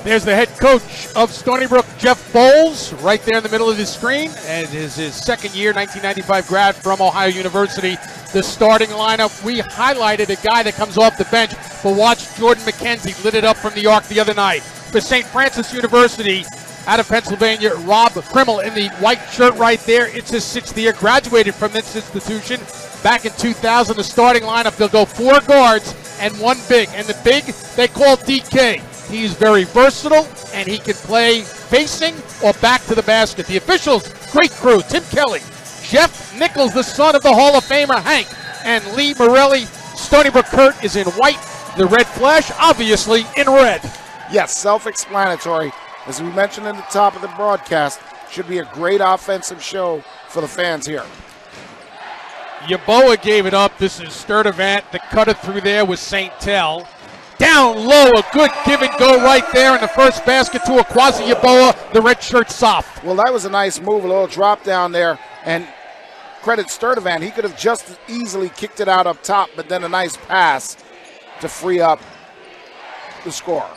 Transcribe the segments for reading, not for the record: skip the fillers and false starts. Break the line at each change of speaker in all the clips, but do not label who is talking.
There's the head coach of Stony Brook, Jeff Bowles, right there in the middle of the screen. And it is his second year, 1995 grad from Ohio University. The starting lineup, we highlighted a guy that comes off the bench, but watch Jordan McKenzie lit it up from the arc the other night. For St. Francis University out of Pennsylvania, Rob Krimmel in the white shirt right there. It's his 6th year, graduated from this institution back in 2000. The starting lineup, they'll go 4 guards and 1 big. And the big, they call DK. He's very versatile, and he can play facing or back to the basket. The officials, great crew. Tim Kelly, Jeff Nichols, the son of the Hall of Famer Hank, and Lee Morelli. Stony Brook Kurt is in white. The Red Flash, obviously, in red.
Yes, self-explanatory. As we mentioned in the top of the broadcast, should be a great offensive show for the fans here.
Yeboah gave it up. This is Sturdivant. The cutter through there was St. Tel. Down low, a good give and go right there in the first basket to Akwazi Yeboah, the red shirt soft.
Well, that was a nice move, a little drop down there, and credit Sturdivant. He could have just as easily kicked it out up top, but then a nice pass to free up the score.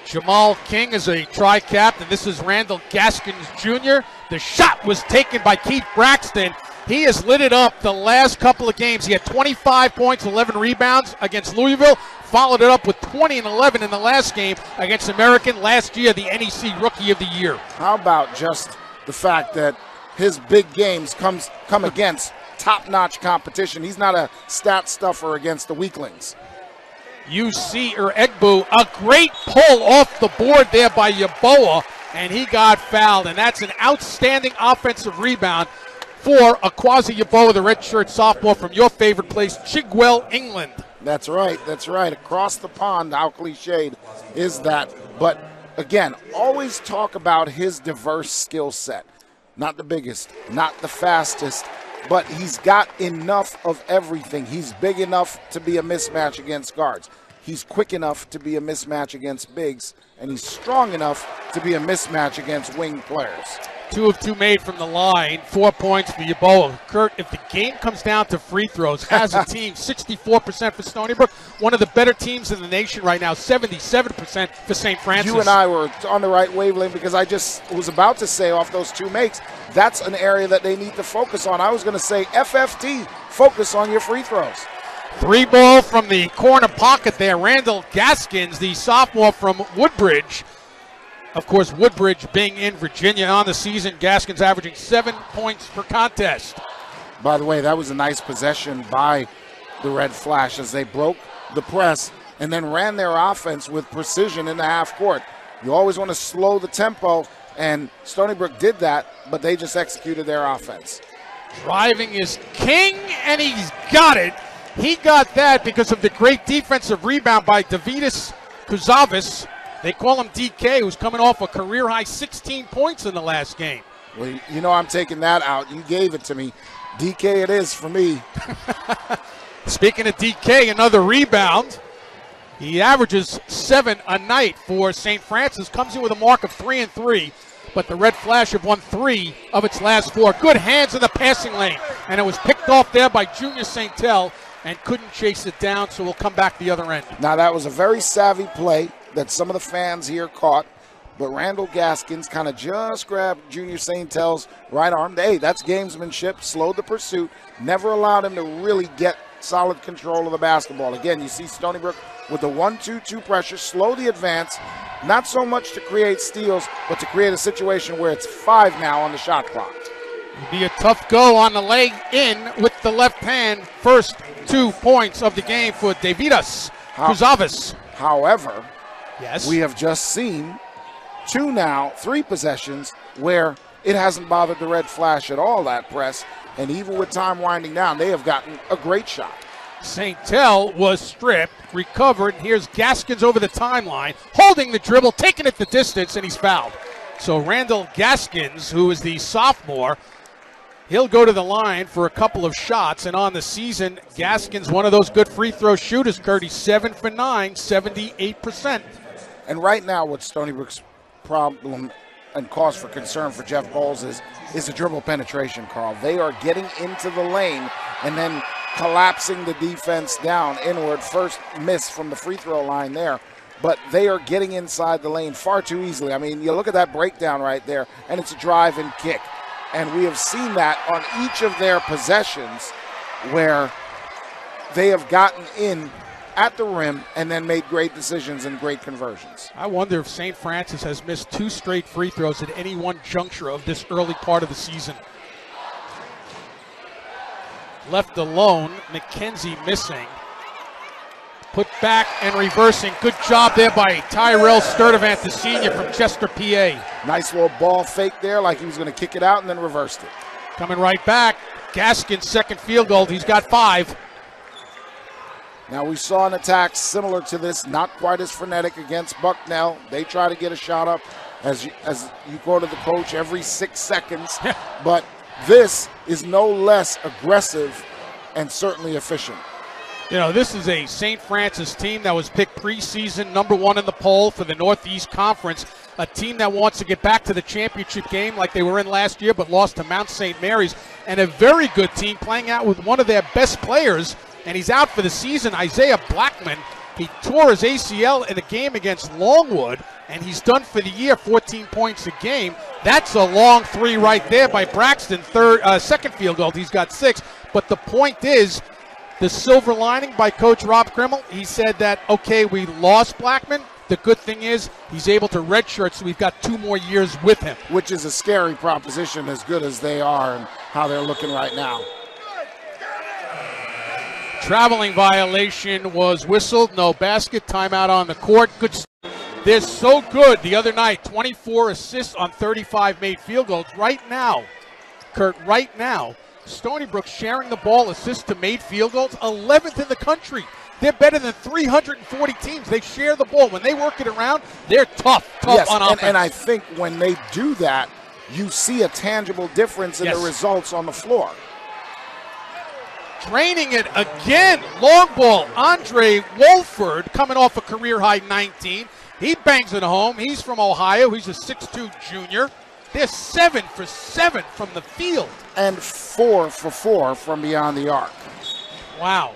Jamal King is a tri-captain. This is Randall Gaskins Jr. The shot was taken by Keith Braxton. He has lit it up the last couple of games. He had 25 points, 11 rebounds against Louisville, followed it up with 20 and 11 in the last game against American last year, the NEC Rookie of the Year.
How about just the fact that his big games come against top-notch competition? He's not a stat stuffer against the weaklings.
UC or Egbu, a great pull off the board there by Yeboah, and he got fouled, and that's an outstanding offensive rebound for Akwazi Yeboah, the redshirt sophomore from your favorite place, Chigwell, England.
That's right, that's right. Across the pond, how cliched is that? But again, always talk about his diverse skill set. Not the biggest, not the fastest, but he's got enough of everything. He's big enough to be a mismatch against guards. He's quick enough to be a mismatch against bigs, and he's strong enough to be a mismatch against wing players.
2 of 2 made from the line, 4 points for Yeboah. Kurt, if the game comes down to free throws, as a team, 64% for Stony Brook, one of the better teams in the nation right now, 77% for St. Francis.
You and I were on the right wavelength because I just was about to say off those 2 makes, that's an area that they need to focus on. I was going to say FFT, focus on your free throws.
3 ball from the corner pocket there. Randall Gaskins, the sophomore from Woodbridge. Of course, Woodbridge being in Virginia on the season. Gaskins averaging 7 points per contest.
By the way, that was a nice possession by the Red Flash as they broke the press and then ran their offense with precision in the half court. You always want to slow the tempo, and Stony Brook did that, but they just executed their offense.
Driving is king, and he's got it. He got that because of the great defensive rebound by Davidas Kuzavis. They call him DK, who's coming off a career-high 16 points in the last game.
Well, you know I'm taking that out. You gave it to me. DK it is for me.
Speaking of DK, another rebound. He averages 7 a night for St. Francis. Comes in with a mark of 3 and 3. But the Red Flash have won 3 of its last 4. Good hands in the passing lane. And it was picked off there by Junior St. Tel and couldn't chase it down, so we'll come back the other end.
Now, that was a very savvy play that some of the fans here caught, but Randall Gaskins kind of just grabbed Junior St. Tel's right arm. Hey, that's gamesmanship, slowed the pursuit, never allowed him to really get solid control of the basketball. Again, you see Stony Brook with the 1-2-2 pressure, slow the advance, not so much to create steals, but to create a situation where it's 5 now on the shot clock.
It'll be a tough go on the leg in with the left hand. First 2 points of the game for Davidas Kuzavis.
However,
yes,
we have just seen 3 possessions where it hasn't bothered the Red Flash at all, that press. And even with time winding down, they have gotten a great shot.
St. Tel was stripped, recovered. Here's Gaskins over the timeline, holding the dribble, taking it the distance, and he's fouled. So Randall Gaskins, who is the sophomore, he'll go to the line for a couple of shots. And on the season, Gaskins, one of those good free throw shooters, Curdy, 7 for 9, 78%.
And right now, what Stony Brook's problem and cause for concern for Jeff Bowles is the dribble penetration, Carl. They are getting into the lane and then collapsing the defense down inward. First miss from the free throw line there but they are getting inside the lane far too easily. I mean, you look at that breakdown right there, and it's a drive and kick. And we have seen that on each of their possessions where they have gotten in at the rim and then made great decisions and great conversions.
I wonder if St. Francis has missed 2 straight free throws at any one juncture of this early part of the season. Left alone, McKenzie missing. Put back and reversing. Good job there by Tyrell Sturdivant, the senior from Chester, PA.
Nice little ball fake there, like he was going to kick it out and then reversed it.
Coming right back. Gaskin's second field goal. He's got 5.
Now we saw an attack similar to this, not quite as frenetic against Bucknell. They try to get a shot up as you go to the coach every 6 seconds. But this is no less aggressive and certainly efficient.
You know, this is a St. Francis team that was picked preseason #1 in the poll for the Northeast Conference, a team that wants to get back to the championship game like they were in last year but lost to Mount St. Mary's, and a very good team playing out with one of their best players, and he's out for the season, Isaiah Blackman. He tore his ACL in a game against Longwood, and he's done for the year, 14 points a game. That's a long 3 right there by Braxton, second field goal. He's got 6, but the point is, the silver lining by Coach Rob Krimmel, he said that, okay, we lost Blackman. The good thing is he's able to redshirt, so we've got 2 more years with him.
Which is a scary proposition as good as they are and how they're looking right now.
Traveling violation was whistled. No basket. Timeout on the court. Good. They're so good the other night. 24 assists on 35 made field goals. Right now, Kurt, right now, Stony Brook sharing the ball, assists to made field goals, 11th in the country. They're better than 340 teams. They share the ball. When they work it around, they're tough
yes,
on offense.
And I think when they do that, you see a tangible difference in the results on the floor.
Draining it again. Long ball. Andre Wolford coming off a career-high 19. He bangs it home. He's from Ohio. He's a 6'2 junior. They're 7 for 7 from the field.
And 4 for 4 from beyond the arc.
Wow.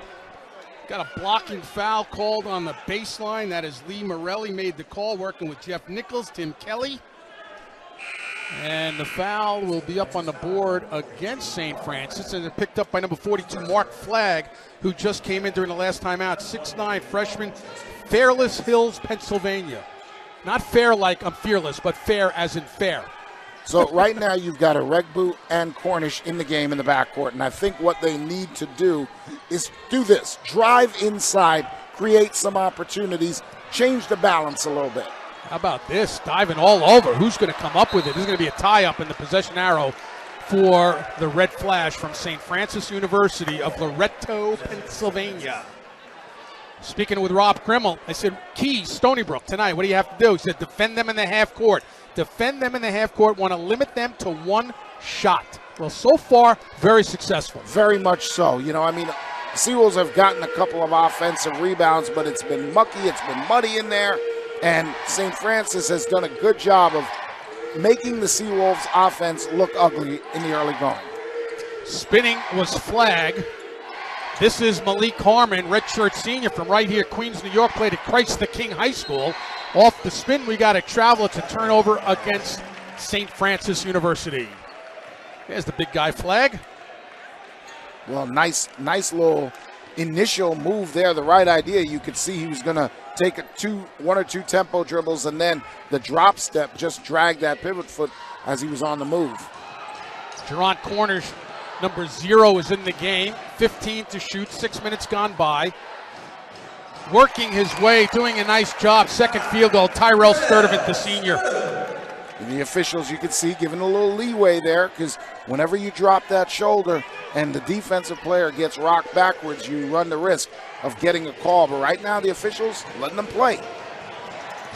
Got a blocking foul called on the baseline. That is Lee Morelli made the call, working with Jeff Nichols, Tim Kelly. And the foul will be up on the board against St. Francis. And they're picked up by number 42, Mark Flagg, who just came in during the last timeout. 6'9", freshman, Fairless Hills, Pennsylvania. Not fair like I'm fearless, but fair as in fair.
So right now you've got Regbu and Cornish in the game in the backcourt, and I think what they need to do is do this. Drive inside, create some opportunities, change the balance a little bit.
How about this? Diving all over. Who's going to come up with it? This is going to be a tie-up in the possession arrow for the Red Flash from St. Francis University of Loretto, Pennsylvania. Speaking with Rob Krimmel, I said, key, Stony Brook tonight, what do you have to do? He said, defend them in the half court. Defend them in the half court, want to limit them to 1 shot. Well, so far, very successful.
Very much so. You know, I mean, Seawolves have gotten a couple of offensive rebounds, but it's been mucky, it's been muddy in there, and St. Francis has done a good job of making the Seawolves offense look ugly in the early going.
Spinning was Flagg. This is Malik Harmon, redshirt senior from right here, Queens, New York, played at Christ the King High School. Off the spin, we got a travel. It's a turnover against St. Francis University. There's the big guy, Flagg.
Well, nice little initial move there. The right idea. You could see he was going to take 1 or 2 tempo dribbles, and then the drop step just dragged that pivot foot as he was on the move.
Jerron Cornish, number 0, is in the game. 15 to shoot, 6 minutes gone by. Working his way, doing a nice job. Second field goal, Tyrell Sturdivant, the senior.
And the officials, you can see, giving a little leeway there, because whenever you drop that shoulder and the defensive player gets rocked backwards, you run the risk of getting a call. But right now, the officials letting them play.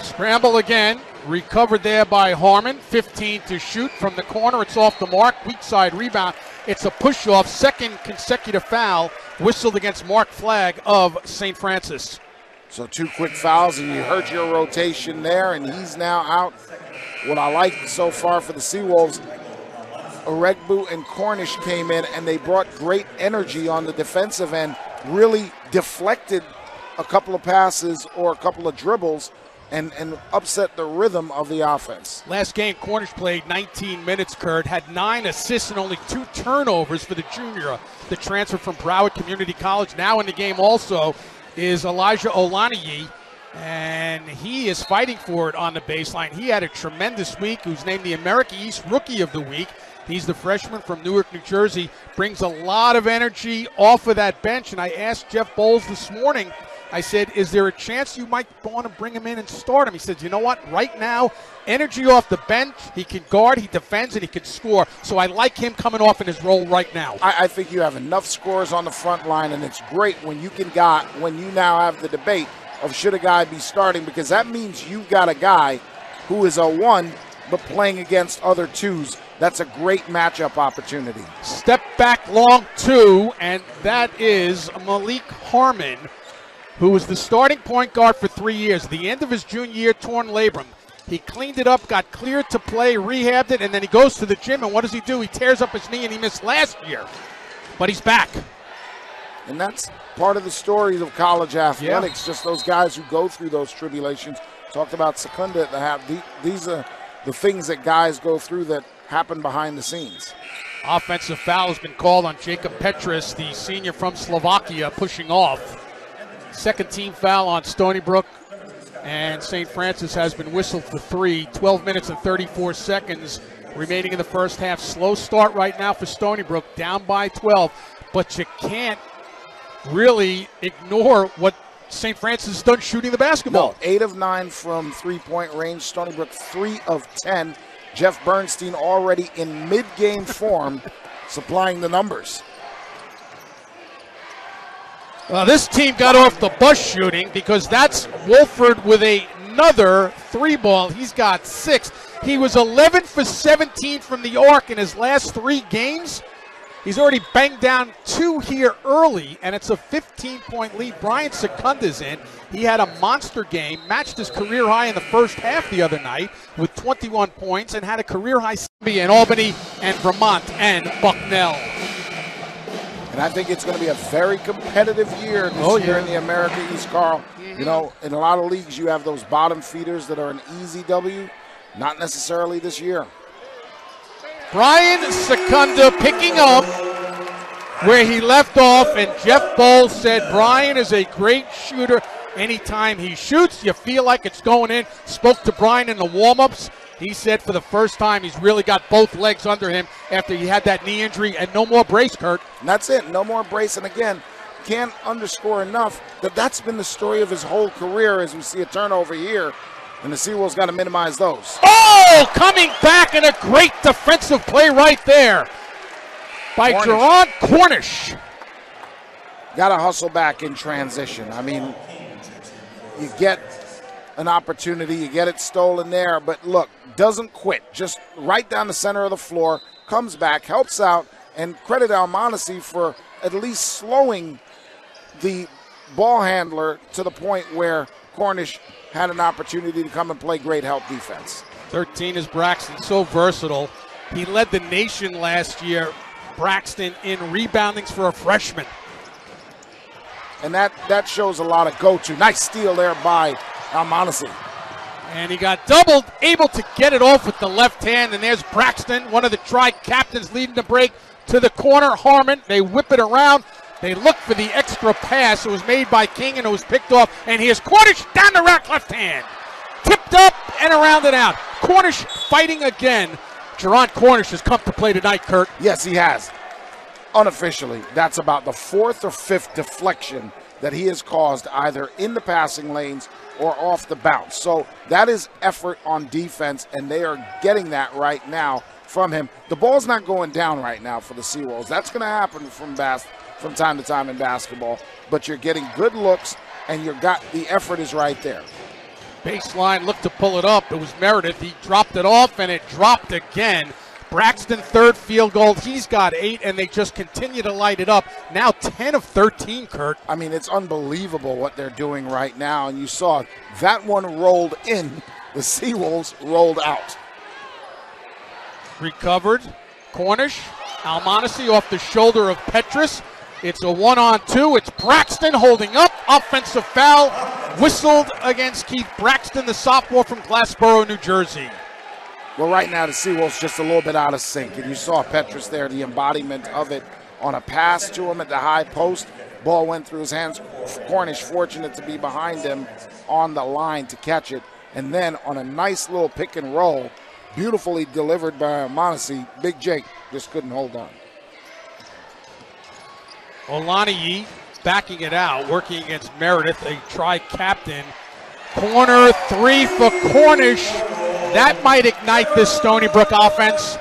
Scramble again. Recovered there by Harmon. 15 to shoot from the corner. It's off the mark. Weak side rebound. It's a push-off. Second consecutive foul whistled against Mark Flagg of St. Francis.
So 2 quick fouls, and you heard your rotation there, and he's now out. What I like so far for the Seawolves, Regbu and Cornish came in, and they brought great energy on the defensive end, really deflected a couple of passes or a couple of dribbles and upset the rhythm of the offense.
Last game, Cornish played 19 minutes, Kurt, had 9 assists and only 2 turnovers for the junior. The transfer from Broward Community College. Now in the game also is Elijah Olaniyi, and he is fighting for it on the baseline. He had a tremendous week. He was named the America East Rookie of the Week. He's the freshman from Newark, New Jersey. Brings a lot of energy off of that bench, and I asked Jeff Bowles this morning, I said, is there a chance you might want to bring him in and start him? He said, you know what, right now, energy off the bench, he can guard, he defends, and he can score. So I like him coming off in his role right now.
I think you have enough scorers on the front line, and it's great when you now have the debate of should a guy be starting, because that means you've got a guy who is a 1 but playing against other 2s. That's a great matchup opportunity.
Step back long 2, and that is Malik Harmon, who was the starting point guard for 3 years. At the end of his junior year, torn labrum. He cleaned it up, got cleared to play, rehabbed it, and then he goes to the gym, and what does he do? He tears up his knee, and he missed last year. But he's back.
And that's part of the story of college athletics, just those guys who go through those tribulations. Talked about Secunda at the half. These are the things that guys go through that happen behind the scenes.
Offensive foul has been called on Jacob Petrus, the senior from Slovakia, pushing off. Second team foul on Stony Brook, and St. Francis has been whistled for 3. 12 minutes and 34 seconds remaining in the first half. Slow start right now for Stony Brook, down by 12, but you can't really ignore what St. Francis has done shooting the basketball.
No, 8 of 9 from three-point range. Stony Brook 3 of 10. Jeff Bernstein already in mid-game form, supplying the numbers.
Well, this team got off the bus shooting because that's Wolford with another 3-ball. He's got 6. He was 11 for 17 from the arc in his last 3 games. He's already banged down 2 here early, and it's a 15-point lead. Brian Secunda's in. He had a monster game, matched his career high in the first half the other night with 21 points, and had a career high in Albany and Vermont and Bucknell.
And I think it's going to be a very competitive year this year in the America East, Carl. Mm-hmm. You know, in a lot of leagues, you have those bottom feeders that are an easy W. Not necessarily this year.
Brian Secunda picking up where he left off, and Jeff Bowles said Brian is a great shooter. Anytime he shoots, you feel like it's going in. Spoke to Brian in the warm-ups. He said for the first time he's really got both legs under him after he had that knee injury, and no more brace, Kurt.
And that's it, no more brace. And again, can't underscore enough that that's been the story of his whole career as we see a turnover here. And the Seawolves got to minimize those.
Oh, coming back, and a great defensive play right there by Jerron Cornish.
Got to hustle back in transition. I mean, you get an opportunity, you get it stolen there, but look, doesn't quit. Just right down the center of the floor, comes back, helps out, and credit Almonacey for at least slowing the ball handler to the point where Cornish had an opportunity to come and play great help defense.
13 is Braxton, so versatile. He led the nation last year, Braxton, in reboundings for a freshman.
And that shows a lot of go-to. Nice steal there by Almonacey.
And he got doubled, able to get it off with the left hand, and there's Braxton, one of the tri-captains leading the break to the corner. Harmon, they whip it around. They look for the extra pass. It was made by King, and it was picked off. And here's Cornish down the rack, left hand. Tipped up and around and out. Cornish fighting again. Jerron Cornish has come to play tonight, Kurt.
Yes, he has. Unofficially, that's about the 4th or 5th deflection that he has caused either in the passing lanes or off the bounce. So that is effort on defense, and they are getting that right now from him. The ball's not going down right now for the Seawolves. That's going to happen from time to time in basketball, but you're getting good looks, and the effort is right there.
Baseline, looked to pull it up. It was Meredith. He dropped it off, and it dropped again. Braxton, 3rd field goal. He's got 8, and they just continue to light it up. Now 10 of 13, Kurt.
I mean, it's unbelievable what they're doing right now, and you saw that one rolled in. The Seawolves rolled out.
Recovered. Cornish. Almonacey off the shoulder of Petrus. It's a 1-on-2. It's Braxton holding up. offensive foul whistled against Keith Braxton, the sophomore from Glassboro, New Jersey.
Well, right now the Seawolves just a little bit out of sync, and you saw Petrus there, the embodiment of it on a pass to him at the high post. Ball went through his hands. Cornish fortunate to be behind him on the line to catch it. And then on a nice little pick and roll, beautifully delivered by Monacy, Big Jake just couldn't hold on.
Olaniyi backing it out, working against Meredith, a tri-captain. Corner three for Cornish. That might ignite this Stony Brook offense.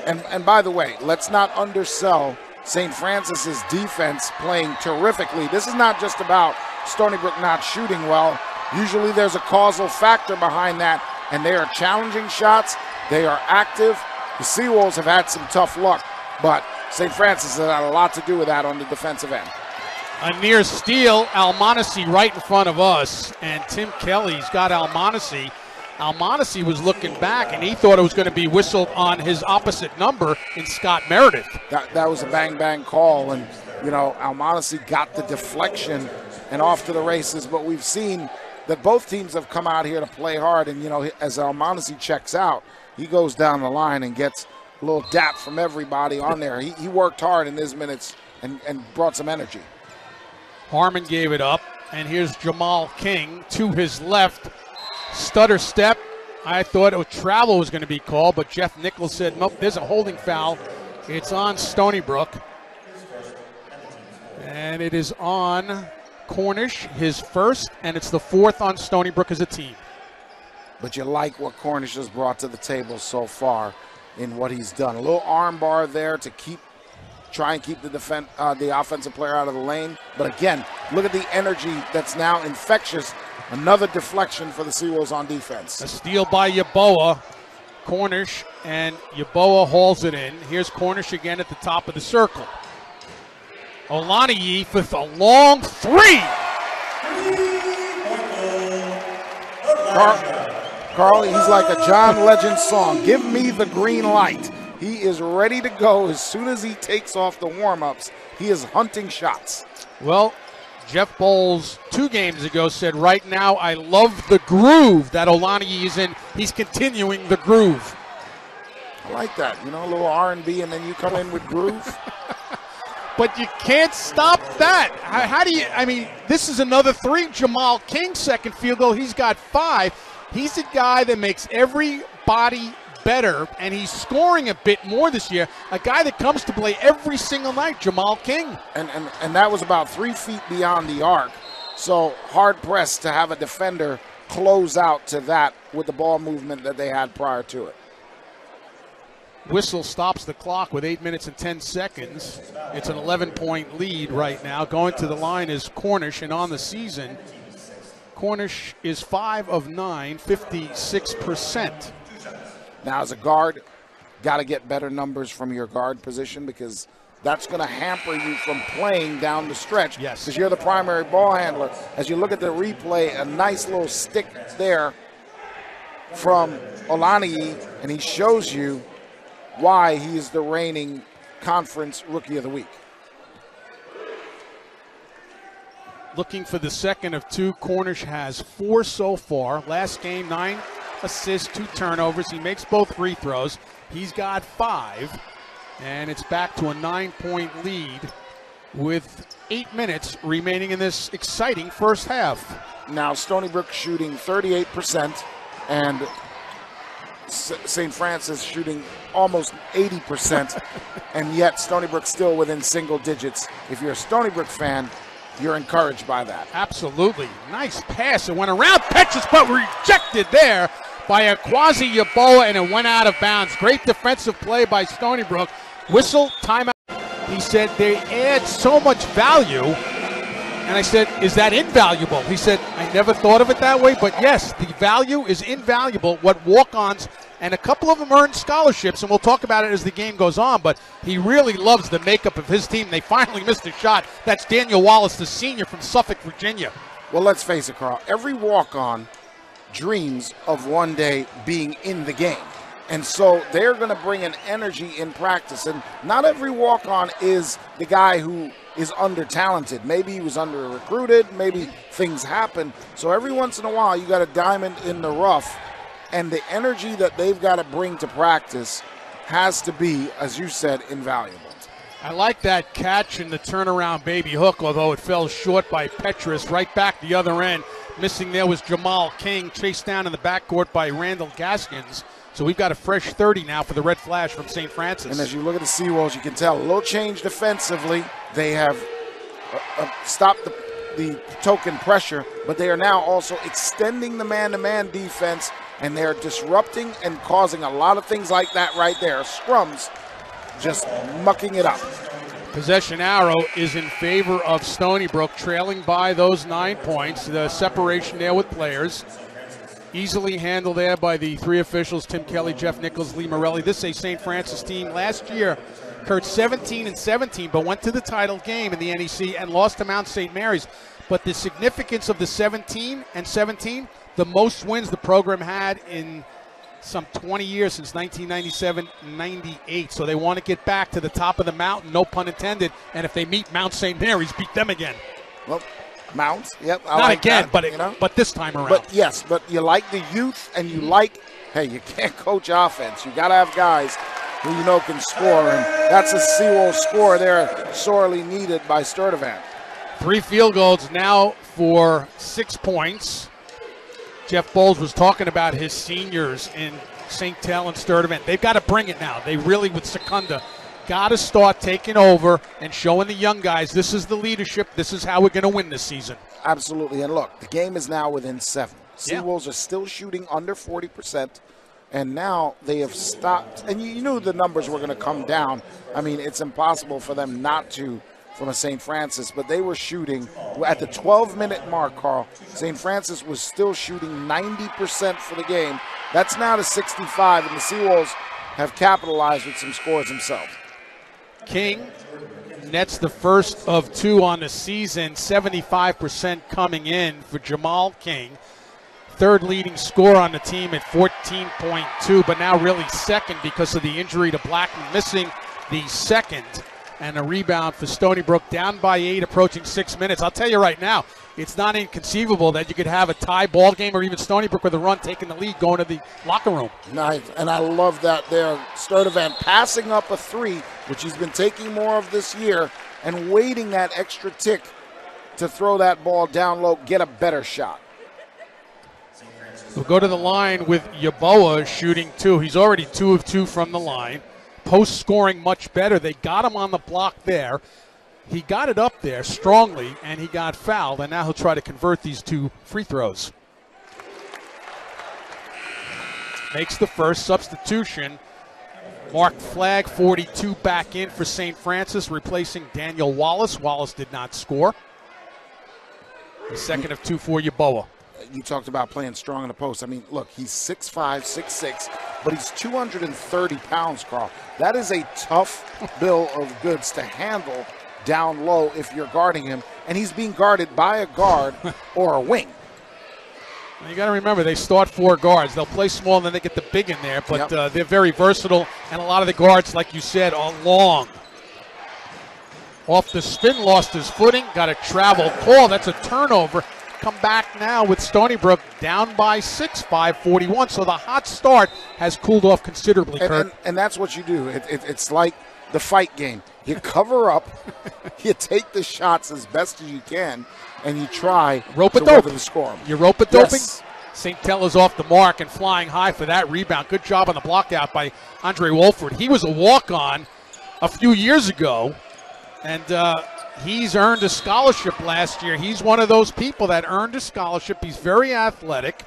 And by the way, let's not undersell St. Francis's defense playing terrifically. This is not just about Stony Brook not shooting well. Usually there's a causal factor behind that, and they are challenging shots. They are active. The Seawolves have had some tough luck, but St. Francis has had a lot to do with that on the defensive end.
A near steal, Almonacey right in front of us, and Tim Kelly's got Almonacey. Almonacey was looking back, and he thought it was going to be whistled on his opposite number in Scott Meredith.
That was a bang-bang call, and, you know, Almonacey got the deflection and off to the races, but we've seen that both teams have come out here to play hard, and, you know, as Almonacey checks out, he goes down the line and gets a little dap from everybody on there. He worked hard in his minutes and brought some energy.
Harmon gave it up, and here's Jamal King to his left. Stutter step. I thought travel was going to be called, but Jeff Nichols said, nope, there's a holding foul. It's on Stony Brook. And it is on Cornish, his first, and it's the fourth on Stony Brook as a team.
But you like what Cornish has brought to the table so far in what he's done. A little arm bar there to try and keep the offensive player out of the lane. But again, look at the energy that's now infectious. Another deflection for the Seawolves on defense.
A steal by Yeboah. Cornish, and Yeboah hauls it in. Here's Cornish again at the top of the circle. Olaniyi with a long three.
Carl, he's like a John Legend song. Give me the green light. He is ready to go as soon as he takes off the warm-ups. He is hunting shots.
Well, Jeff Bowles 2 games ago said, right now I love the groove that Olaniyi is in. He's continuing the groove.
I like that. You know, a little R&B and then you come in with groove.
But you can't stop that. How do you, I mean, this is another 3. Jamal King, second field goal. He's got 5. He's a guy that makes everybody better, and he's scoring a bit more this year. A guy that comes to play every single night, Jamal King.
And that was about 3 feet beyond the arc. So hard-pressed to have a defender close out to that with the ball movement that they had prior to it.
Whistle stops the clock with 8 minutes and 10 seconds. It's an 11-point lead right now. Going to the line is Cornish, and on the season, Cornish is 5 of 9, 56%.
Now, as a guard, got to get better numbers from your guard position because that's going to hamper you from playing down the stretch.
Yes.
Because you're the primary ball handler. As you look at the replay, a nice little stick there from Olaniyi, and he shows you why he is the reigning conference Rookie of the Week.
Looking for the second of 2. Cornish has 4 so far. Last game, 9 assists, 2 turnovers. He makes both free throws. He's got 5, and it's back to a 9-point lead with 8 minutes remaining in this exciting first half.
Now, Stony Brook shooting 38%, and St. Francis shooting almost 80%, and yet Stony Brook still within single digits. If you're a Stony Brook fan, you're encouraged by that.
Absolutely. Nice pass. It went around Petrus, but rejected there by a Quasi Yeboah, and it went out of bounds. Great defensive play by Stony Brook. Whistle, timeout. He said they add so much value. And I said, is that invaluable? He said, I never thought of it that way, but yes, the value is invaluable. What walk-ons, and a couple of them earned scholarships, and we'll talk about it as the game goes on, but he really loves the makeup of his team. They finally missed a shot. That's Daniel Wallace, the senior from Suffolk, Virginia.
Well, let's face it, Carl. Every walk-on dreams of one day being in the game. And so they're going to bring an energy in practice. And not every walk-on is the guy who is under-talented. Maybe he was under-recruited. Maybe things happen. So every once in a while, you got a diamond in the rough, and the energy that they've got to bring to practice has to be, as you said, invaluable.
I like that catch and the turnaround baby hook, although it fell short by Petrus. Right back the other end. Missing there was Jamal King, chased down in the backcourt by Randall Gaskins. So we've got a fresh 30 now for the Red Flash from St. Francis.
And as you look at the Seawolves, you can tell a little change defensively. They have stopped the token pressure, but they are now also extending the man-to-man defense, and they're disrupting and causing a lot of things like that right there. Scrums just mucking it up.
Possession arrow is in favor of Stony Brook, trailing by those 9 points. The separation there with players. Easily handled there by the three officials, Tim Kelly, Jeff Nichols, Lee Morelli. This is a St. Francis team last year, Kurt 17-17, but went to the title game in the NEC and lost to Mount St. Mary's. But the significance of the 17-17, the most wins the program had in some 20 years, since 1997-98. So they want to get back to the top of the mountain, no pun intended. And if they meet Mount St. Mary's, beat them again.
Well, Mount, yep. I
Not
like
again,
that,
but this time around.
But yes, but you like the youth, and you like, hey, you can't coach offense. You got to have guys who you know can score, and that's a Seawolves score there, sorely needed by Sturdivant.
3 field goals now for 6 points. Jeff Bowles was talking about his seniors in St. Tel and Sturdivant. They've got to bring it now. They really, with Secunda, got to start taking over and showing the young guys this is the leadership, this is how we're going to win this season.
Absolutely, and look, the game is now within 7. Seawolves are still shooting under 40%, and now they have stopped. And you knew the numbers were going to come down. I mean, it's impossible for them not to from a St. Francis, but they were shooting at the 12-minute mark, Carl. St. Francis was still shooting 90% for the game. That's now to 65, and the Seawolves have capitalized with some scores themselves.
King nets the first of 2 on the season, 75% coming in for Jamal King. Third leading scorer on the team at 14.2, but now really second because of the injury to Blackman, missing the second. And a rebound for Stony Brook, down by 8, approaching 6 minutes. I'll tell you right now, it's not inconceivable that you could have a tie ball game or even Stony Brook with a run taking the lead going to the locker room.
Nice, and I love that there. Sturdivant passing up a 3, which he's been taking more of this year, and waiting that extra tick to throw that ball down low, get a better shot.
We'll go to the line with Yeboah shooting 2. He's already 2 of 2 from the line. Post scoring much better. They got him on the block there. He got it up there strongly, and he got fouled, and now he'll try to convert these 2 free throws. Makes the first substitution. Mark Flagg, 42, back in for St. Francis, replacing Daniel Wallace. Wallace did not score. The second of 2 for Yeboah.
You talked about playing strong in the post. I mean, look, he's 6'5", 6'6", but he's 230 pounds, Carl. That is a tough bill of goods to handle down low if you're guarding him, and he's being guarded by a guard or a wing.
You got to remember, they start 4 guards. They'll play small, and then they get the big in there, but they're very versatile, and a lot of the guards, like you said, are long. Off the spin, lost his footing, got a travel call. That's a turnover. Come back now with Stony Brook down by 6, 5:41. So the hot start has cooled off considerably, Kurt.
And that's what you do. It's like the fight game. You cover up, you take the shots as best as you can, and you try to weather the storm.
You rope it doping?
Yes.
St. Tel is off the mark and flying high for that rebound. Good job on the block out by Andre Wolford. He was a walk-on a few years ago, and he's earned a scholarship last year. He's one of those people that earned a scholarship. He's very athletic.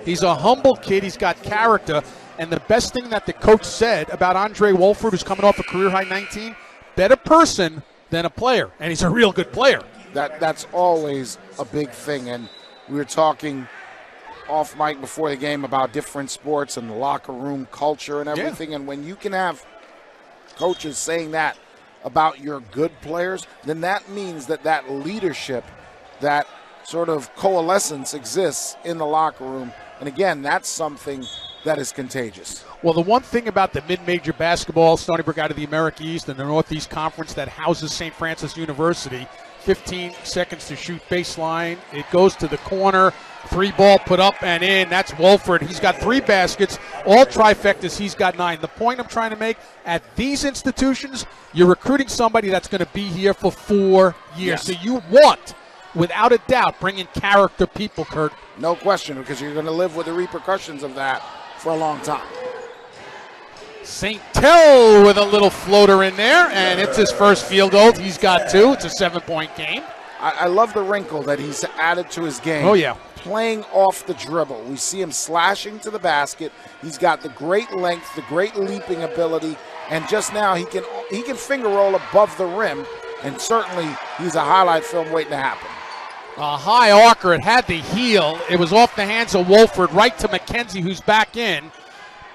He's a humble kid. He's got character. And the best thing that the coach said about Andre Wolford, who's coming off a career-high 19, better person than a player. And he's a real good player.
That's always a big thing. And we were talking off mic before the game about different sports and the locker room culture and everything. And when you can have coaches saying that about your good players, then that means that leadership, that sort of coalescence exists in the locker room. And again, that's something that is contagious.
Well, the one thing about the mid-major basketball, Stony Brook out of the America East and the Northeast Conference that houses St. Francis University, 15 seconds to shoot baseline. It goes to the corner. 3-ball put up and in. That's Wolford. He's got 3 baskets, all trifectas. He's got 9. The point I'm trying to make, at these institutions, you're recruiting somebody that's going to be here for 4 years.
Yes.
So you want, without a doubt, bring in character people, Kurt.
No question, because you're going to live with the repercussions of that for a long time.
St. Tell with a little floater in there, and it's his first field goal. He's got 2. It's a 7-point game.
I love the wrinkle that he's added to his game.
Oh, yeah.
Playing off the dribble. We see him slashing to the basket. He's got the great length, the great leaping ability, and just now he can finger roll above the rim, and certainly he's a highlight film waiting to happen.
A high arcer. It had the heel. It was off the hands of Wolford, right to McKenzie, who's back in.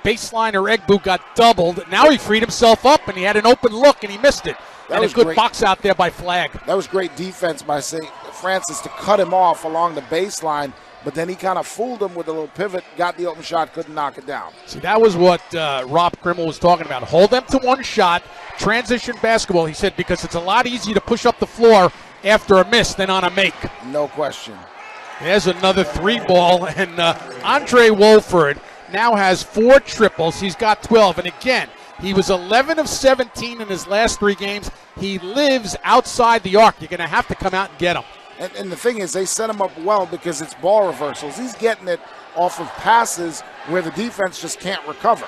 Baseliner Egbu got doubled. Now he freed himself up, and he had an open look, and he missed it.
That
and
was
a good
great.
Box out there by Flagg.
That was great defense by St. Francis to cut him off along the baseline, but then he kind of fooled him with a little pivot, got the open shot, couldn't knock it down.
See, that was what Rob Krimmel was talking about. Hold them to one shot, transition basketball, he said, because it's a lot easier to push up the floor after a miss than on a make.
No question.
There's another 3-ball, and Andre Wolford now has 4 triples. He's got 12, and again, he was 11 of 17 in his last 3 games. He lives outside the arc. You're going to have to come out and get him.
And the thing is, they set him up well because it's ball reversals. He's getting it off of passes where the defense just can't recover.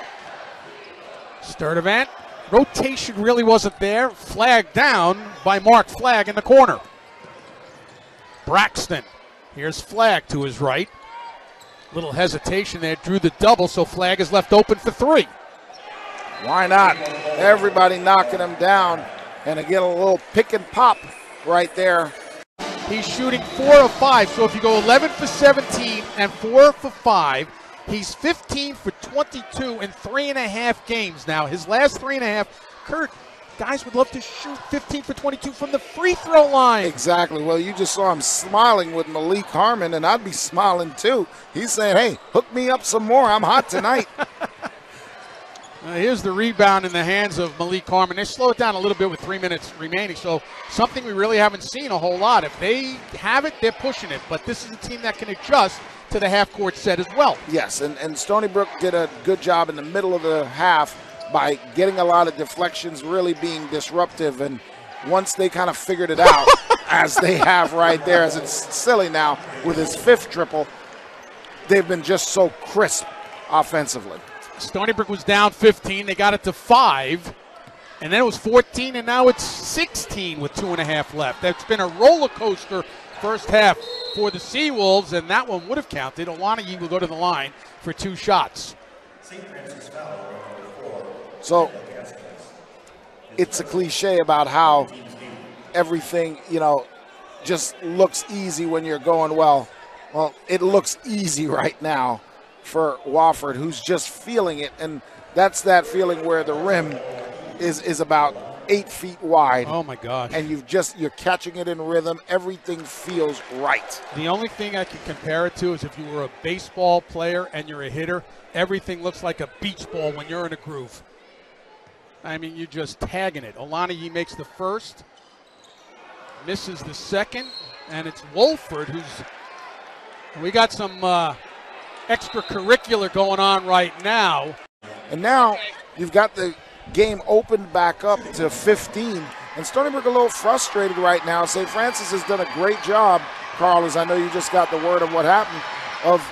Sturdivant, rotation really wasn't there. Flag down by Mark Flagg in the corner. Braxton, here's Flagg to his right. Little hesitation there, drew the double, so Flagg is left open for 3.
Why not? Everybody knocking him down, and again a little pick and pop right there.
He's shooting 4 of 5, so if you go 11 for 17 and 4 for 5, he's 15 for 22 in 3.5 games now. His last 3.5, Kurt, guys would love to shoot 15 for 22 from the free throw line.
Exactly. Well, you just saw him smiling with Malik Harmon, and I'd be smiling too. He's saying, hey, hook me up some more. I'm hot tonight.
Here's the rebound in the hands of Malik Harmon. They slow it down a little bit with 3 minutes remaining, so something we really haven't seen a whole lot. If they have it, they're pushing it, but this is a team that can adjust to the half-court set as well.
Yes, and Stony Brook did a good job in the middle of the half by getting a lot of deflections, really being disruptive, and once they kind of figured it out, as they have right there, as it's silly now, with his 5th triple, they've been just so crisp offensively.
Stony Brook was down 15. They got it to 5, and then it was 14, and now it's 16 with 2.5 left. That's been a roller coaster first half for the Seawolves, and that one would have counted. Olaniyi will go to the line for 2 shots.
So it's a cliche about how everything, just looks easy when you're going well. Well, it looks easy right now for Wofford, who's just feeling it, and that's that feeling where the rim is about 8 feet wide.
Oh my gosh.
And you're catching it in rhythm. Everything feels right.
The only thing I can compare it to is if you were a baseball player and you're a hitter, everything looks like a beach ball when you're in a groove. I mean, you're just tagging it. Olaniyi makes the first, misses the second, and it's Wolford we got some extracurricular going on right now.
And now you've got the game opened back up to 15. And Stony Brook a little frustrated right now. St. Francis has done a great job, Carl, as I know you just got the word of what happened, of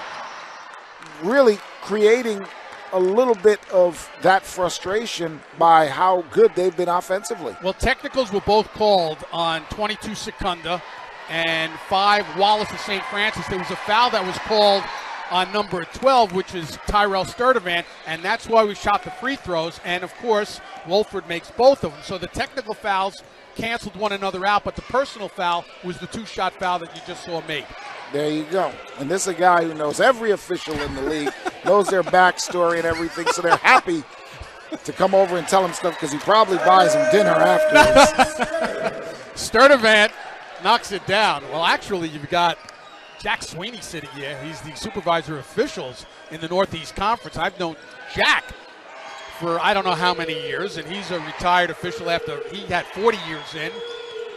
really creating a little bit of that frustration by how good they've been offensively.
Well, technicals were both called on 22 Secunda and 5 Wallace of St. Francis. There was a foul that was called on number 12, which is Tyrell Sturdivant, and that's why we shot the free throws. And, of course, Wolford makes both of them. So the technical fouls canceled one another out, but the personal foul was the 2-shot foul that you just saw made.
There you go. And this is a guy who knows every official in the league, knows their backstory and everything, so they're happy to come over and tell him stuff because he probably buys him dinner afterwards.
Sturdivant knocks it down. Well, actually, you've got Jack Sweeney sitting here. He's the supervisor of officials in the Northeast Conference. I've known Jack for I don't know how many years, and he's a retired official after he had 40 years in.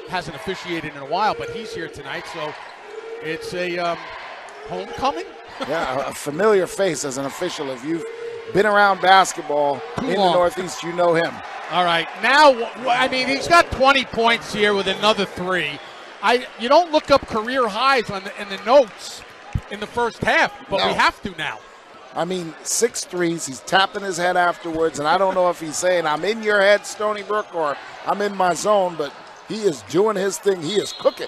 Hasn't officiated in a while, but he's here tonight, so it's a homecoming.
Yeah, a familiar face as an official. If you've been around basketball in the Northeast, you know him.
All right, now, I mean, he's got 20 points here with another 3. You don't look up career highs in the notes in the first half, but we have to now.
I mean, 6 threes. He's tapping his head afterwards, and I don't know if he's saying, I'm in your head, Stony Brook, or I'm in my zone, but he is doing his thing. He is cooking.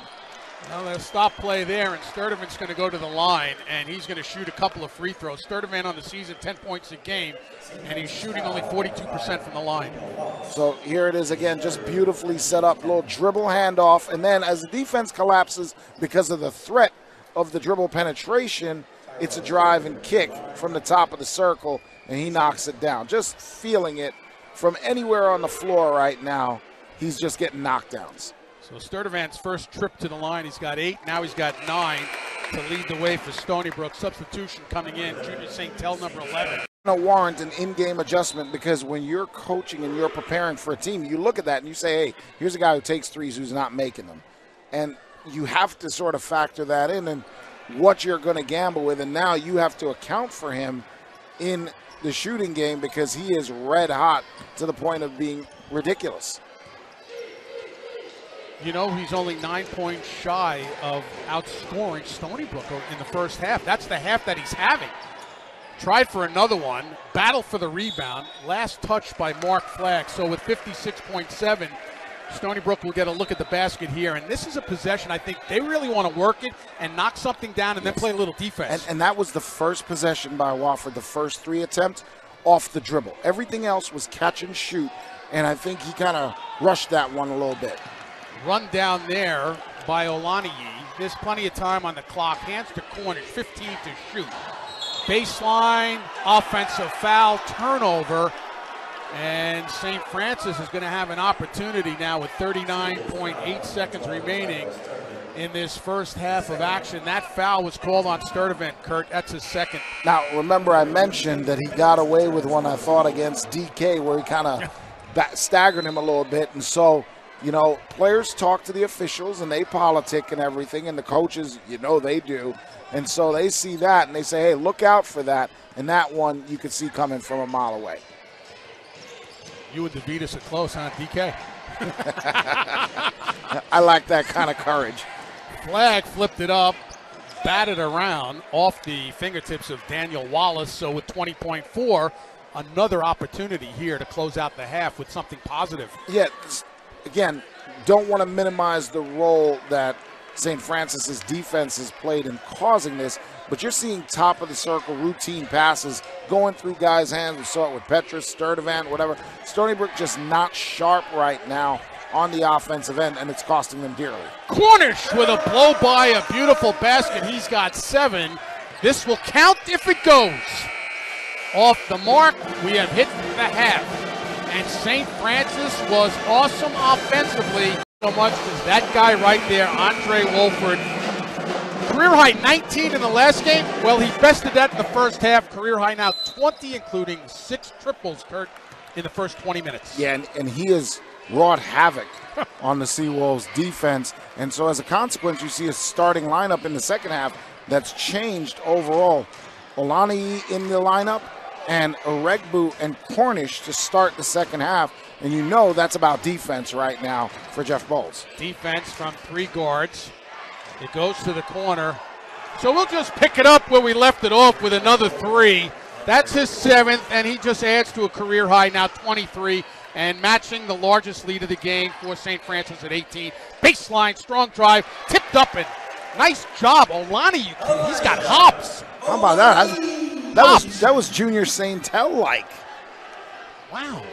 Well, there's a stop play there, and Sturdivant's going to go to the line, and he's going to shoot a couple of free throws. Sturdivant on the season, 10 points a game, and he's shooting only 42% from the line.
So here it is again, just beautifully set up, little dribble handoff, and then as the defense collapses because of the threat of the dribble penetration, it's a drive and kick from the top of the circle, and he knocks it down. Just feeling it from anywhere on the floor right now. He's just getting knockdowns.
So Sturdivant's first trip to the line, he's got 8. Now he's got 9 to lead the way for Stony Brook. Substitution coming in, Junior St. Tel, number 11.
Warrant an in-game adjustment because when you're coaching and you're preparing for a team, you look at that and you say, hey, here's a guy who takes threes who's not making them. And you have to sort of factor that in and what you're going to gamble with. And now you have to account for him in the shooting game because he is red hot to the point of being ridiculous.
You know, he's only 9 points shy of outscoring Stony Brook in the first half. That's the half that he's having. Tried for another one, battle for the rebound, last touch by Mark Flagg. So with 56.7, Stony Brook will get a look at the basket here. And this is a possession I think they really want to work it and knock something down and then play a little defense.
And that was the first possession by Wolford, the first 3 attempts off the dribble. Everything else was catch and shoot, and I think he kind of rushed that one a little bit.
Run down there by Olaniyi. There's plenty of time on the clock. Hands to Cornish, 15 to shoot. Baseline, offensive foul, turnover. And St. Francis is going to have an opportunity now with 39.8 seconds remaining in this first half of action. That foul was called on Sturdivant, Kurt. That's his second.
Now, remember I mentioned that he got away with one, I thought, against DK where he kind of staggered him a little bit. And so, you know, players talk to the officials and they politic and everything, and the coaches, you know, they do. And so they see that and they say, hey, look out for that. And that one you could see coming from a mile away.
You and DeVitas are close, huh, DK?
I like that kind of courage.
Flagg flipped it up, batted around off the fingertips of Daniel Wallace. So with 20.4, another opportunity here to close out the half with something positive.
Yeah, again, don't want to minimize the role that St. Francis's defense has played in causing this, but you're seeing top of the circle routine passes going through guys' hands. We saw it with Petrus, Sturdivant, whatever. Stony Brook just not sharp right now on the offensive end, and it's costing them dearly.
Cornish with a blow-by, a beautiful basket. He's got 7. This will count if it goes. Off the mark, we have hit the half. And St. Francis was awesome offensively. So much as that guy right there, Andre Wolford. Career high 19 in the last game. Well, he bested that in the first half. Career high now 20, including 6 triples, Kurt, in the first 20 minutes.
Yeah, and he has wrought havoc on the Seawolves defense. And so as a consequence, you see a starting lineup in the second half that's changed overall. Olaniyi in the lineup, and Oregbu and Cornish to start the second half. And you know that's about defense right now for Jeff Bowles.
Defense from 3 guards. It goes to the corner. So we'll just pick it up where we left it off with another 3. That's his 7th, and he just adds to a career high now 23, and matching the largest lead of the game for St. Francis at 18. Baseline, strong drive, tipped up, and nice job. Olaniyi, he's got hops.
How about that? That was Junior St. Tel-like.
Wow.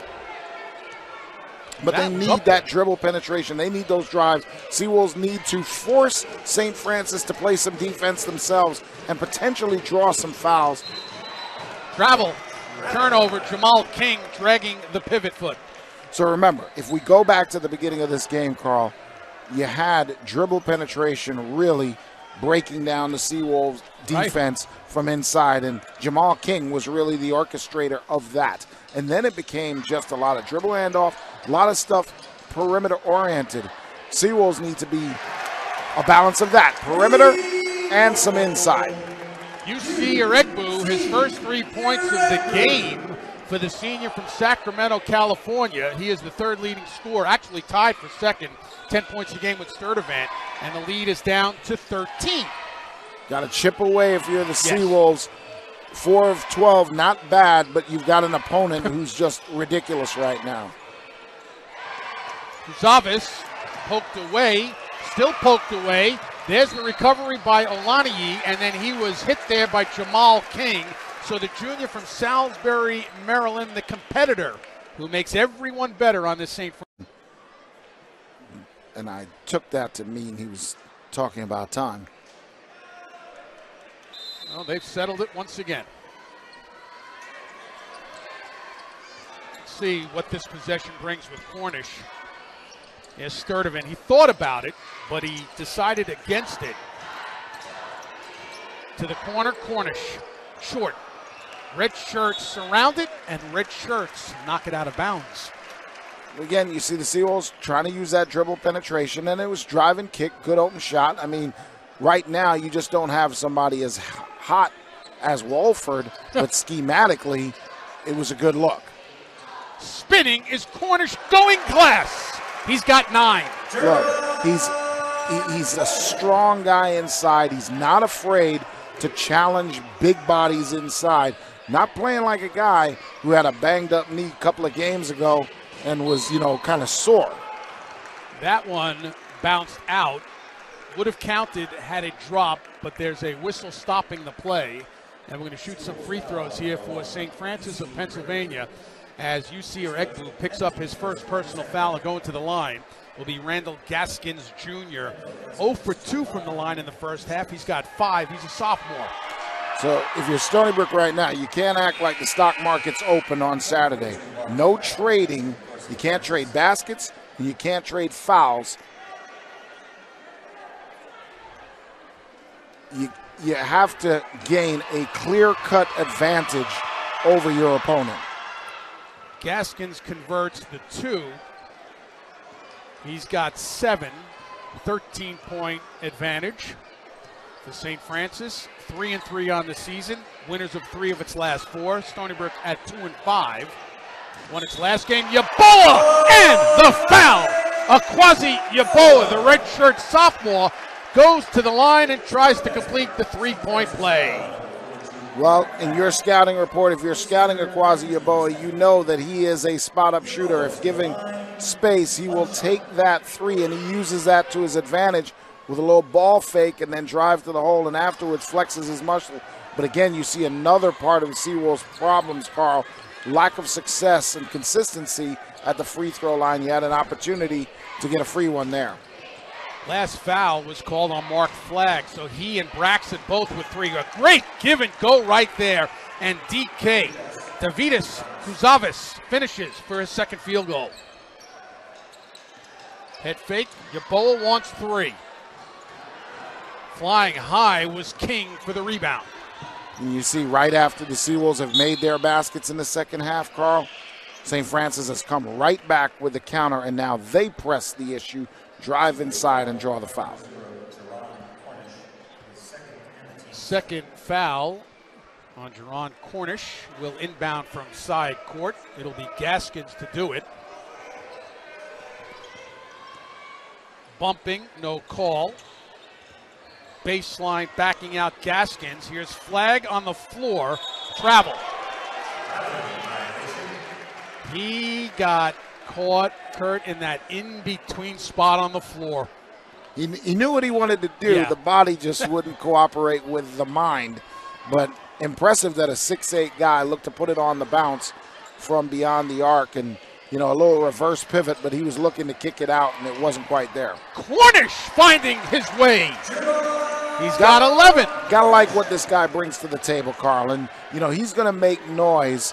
But they need that dribble penetration. They need those drives. Seawolves need to force St. Francis to play some defense themselves and potentially draw some fouls.
Travel, turnover, Jamal King dragging the pivot foot.
So remember, if we go back to the beginning of this game, Carl, you had dribble penetration really breaking down the Seawolves defense from inside, and Jamal King was really the orchestrator of that. And then it became just a lot of dribble handoff, a lot of stuff perimeter oriented. Seawolves need to be a balance of that, perimeter and some inside.
You see Eregbu, his first 3 points of the game for the senior from Sacramento, California. He is the third leading scorer, actually tied for second, 10 points a game with Sturdivant, and the lead is down to 13.
Got to chip away if you're the Seawolves. 4 of 12, not bad, but you've got an opponent who's just ridiculous right now.
Zavis poked away, still poked away. There's the recovery by Olaniyi, and then he was hit there by Jamal King. So the junior from Salisbury, Maryland, the competitor, who makes everyone better on this St. Francis.
And I took that to mean he was talking about time.
Well, they've settled it once again. Let's see what this possession brings with Cornish. Here's Sturdivant. He thought about it, but he decided against it. To the corner, Cornish. Short. Red shirts surround it, and red shirts knock it out of bounds.
Again, you see the Seawolves trying to use that dribble penetration, and it was drive and kick, good open shot. I mean, right now you just don't have somebody as hot as Wolford, but schematically it was a good look.
Spinning is Cornish going glass. He's got 9.
Look, he's a strong guy inside. He's not afraid to challenge big bodies inside. Not playing like a guy who had a banged up knee a couple of games ago and was, kind of sore.
That one bounced out. Would have counted had it dropped, but there's a whistle stopping the play. And we're going to shoot some free throws here for St. Francis of Pennsylvania as UC Eregbu picks up his first personal foul and going to the line will be Randall Gaskins Jr. 0 for 2 from the line in the first half. He's got 5. He's a sophomore.
So if you're Stony Brook right now, you can't act like the stock market's open on Saturday. No trading. You can't trade baskets, and you can't trade fouls. You have to gain a clear-cut advantage over your opponent.
Gaskins converts the 2. He's got 7, 13-point advantage for St. Francis. 3-3 on the season. Winners of 3 of its last 4. Stony Brook at 2-5. Won its last game. Yeboah and the foul. Akwazi Yeboah, the redshirt sophomore, goes to the line and tries to complete the 3-point play.
Well, in your scouting report, if you're scouting Akwazi Yeboah, you know that he is a spot-up shooter. If given space, he will take that 3, and he uses that to his advantage with a little ball fake and then drive to the hole and afterwards flexes his muscle. But again, you see another part of the Seawolves' problems, Carl. Lack of success and consistency at the free throw line. You had an opportunity to get a free one there.
Last foul was called on Mark Flagg, so he and Braxton both with 3. A great give and go right there. And DK, Davidas Kuzavis, finishes for his second field goal. Head fake, Yeboah wants 3. Flying high was King for the rebound.
And you see right after the Seawolves have made their baskets in the second half, Carl, St. Francis has come right back with the counter, and now they press the issue, drive inside, and draw the foul.
Second foul on Jerron Cornish. Will inbound from side court. It'll be Gaskins to do it. Bumping, no call. Baseline backing out Gaskins. Here's Flagg on the floor. Travel. He got caught, Kurt, in that in-between spot on the floor.
He knew what he wanted to do. Yeah. The body just wouldn't cooperate with the mind. But impressive that a 6'8" guy looked to put it on the bounce from beyond the arc. And, a little reverse pivot, but he was looking to kick it out, and it wasn't quite there.
Cornish finding his way. He's got 11.
Gotta like what this guy brings to the table, Carl. And, he's going to make noise.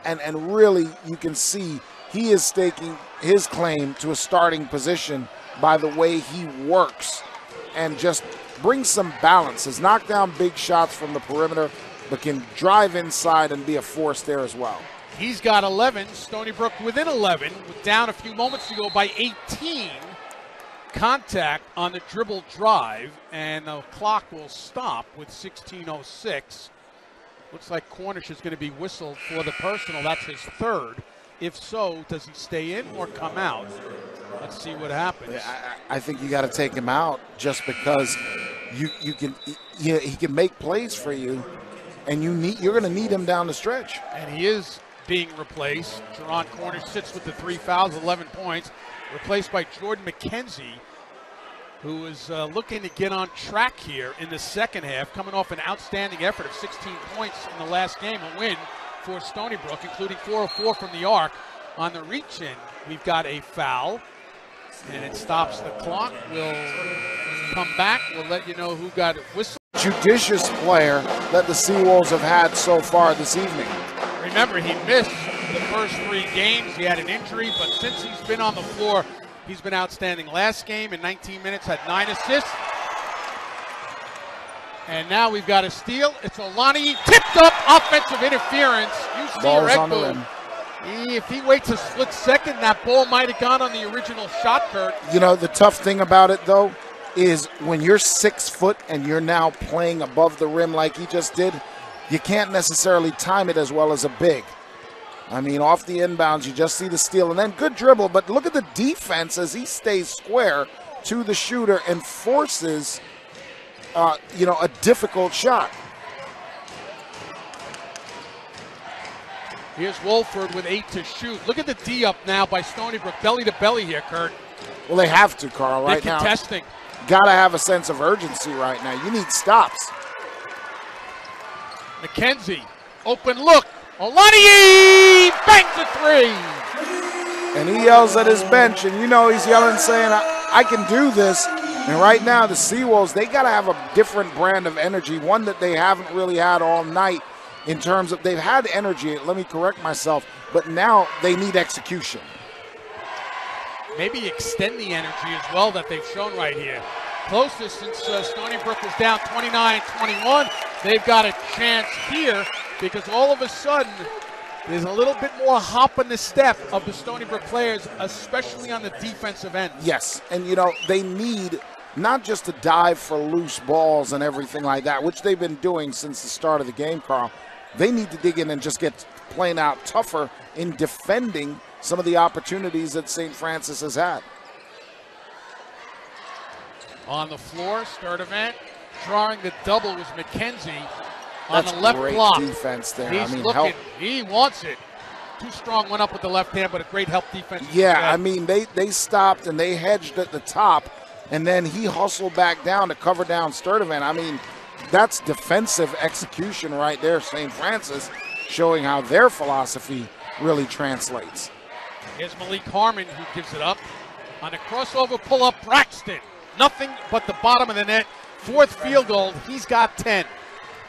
And really, you can see he is staking his claim to a starting position by the way he works and just brings some balance. Has knocked down big shots from the perimeter, but can drive inside and be a force there as well.
He's got 11. Stony Brook within 11, down a few moments ago by 18. Contact on the dribble drive, and the clock will stop with 16:06. Looks like Cornish is going to be whistled for the personal. That's his third. If so, does he stay in or come out? Let's see what happens.
I think you got to take him out just because he can make plays for you, and you're going to need him down the stretch.
And he is being replaced. Jerron Cornish sits with the 3 fouls, 11 points, replaced by Jordan McKenzie, who is looking to get on track here in the second half, coming off an outstanding effort of 16 points in the last game, a win for Stony Brook, including 4 of 4 from the arc. On the reach-in, we've got a foul, and it stops the clock. We'll come back. We'll let you know who got whistled.
Judicious player that the Seawolves have had so far this evening.
Remember, he missed the first 3 games. He had an injury, but since he's been on the floor, he's been outstanding. Last game in 19 minutes had 9 assists. And now we've got a steal. It's Olani, tipped up, offensive interference.
Ball's on the rim.
If he waits a split second, that ball might have gone on the original shot, Kurt.
You know, the tough thing about it, though, is when you're 6 foot and you're now playing above the rim like he just did, you can't necessarily time it as well as a big. I mean, off the inbounds, you just see the steal, and then good dribble, but look at the defense as he stays square to the shooter and forces, a difficult shot.
Here's Wolford with 8 to shoot. Look at the D up now by Stony Brook, belly to belly here, Kurt.
Well, they have to, Carl, right now.
They're contesting.
Got to have a sense of urgency right now. You need stops.
McKenzie, open look. Olani banks a 3.
And he yells at his bench, and he's yelling saying, I can do this. And right now, the Seawolves, they got to have a different brand of energy, one that they haven't really had all night in terms of they've had energy, let me correct myself, but now they need execution.
Maybe extend the energy as well that they've shown right here. Closest since Stony Brook was down 29-21. They've got a chance here because all of a sudden there's a little bit more hop in the step of the Stony Brook players, especially on the defensive end.
Yes, and they need not just to dive for loose balls and everything like that, which they've been doing since the start of the game, Carl. They need to dig in and just get playing out tougher in defending some of the opportunities that St. Francis has had.
On the floor, Sturdivant drawing the double was McKenzie on
That's
the left
great
block.
Defense there.
He's looking. He wants it. Too strong, went up with the left hand, but a great help defense.
Yeah, I mean, they stopped and they hedged at the top, and then he hustled back down to cover down Sturdivant. I mean, that's defensive execution right there, St. Francis, showing how their philosophy really translates.
Here's Malik Harmon who gives it up. On a crossover pull-up, Braxton. Nothing but the bottom of the net. 4th field goal. He's got 10.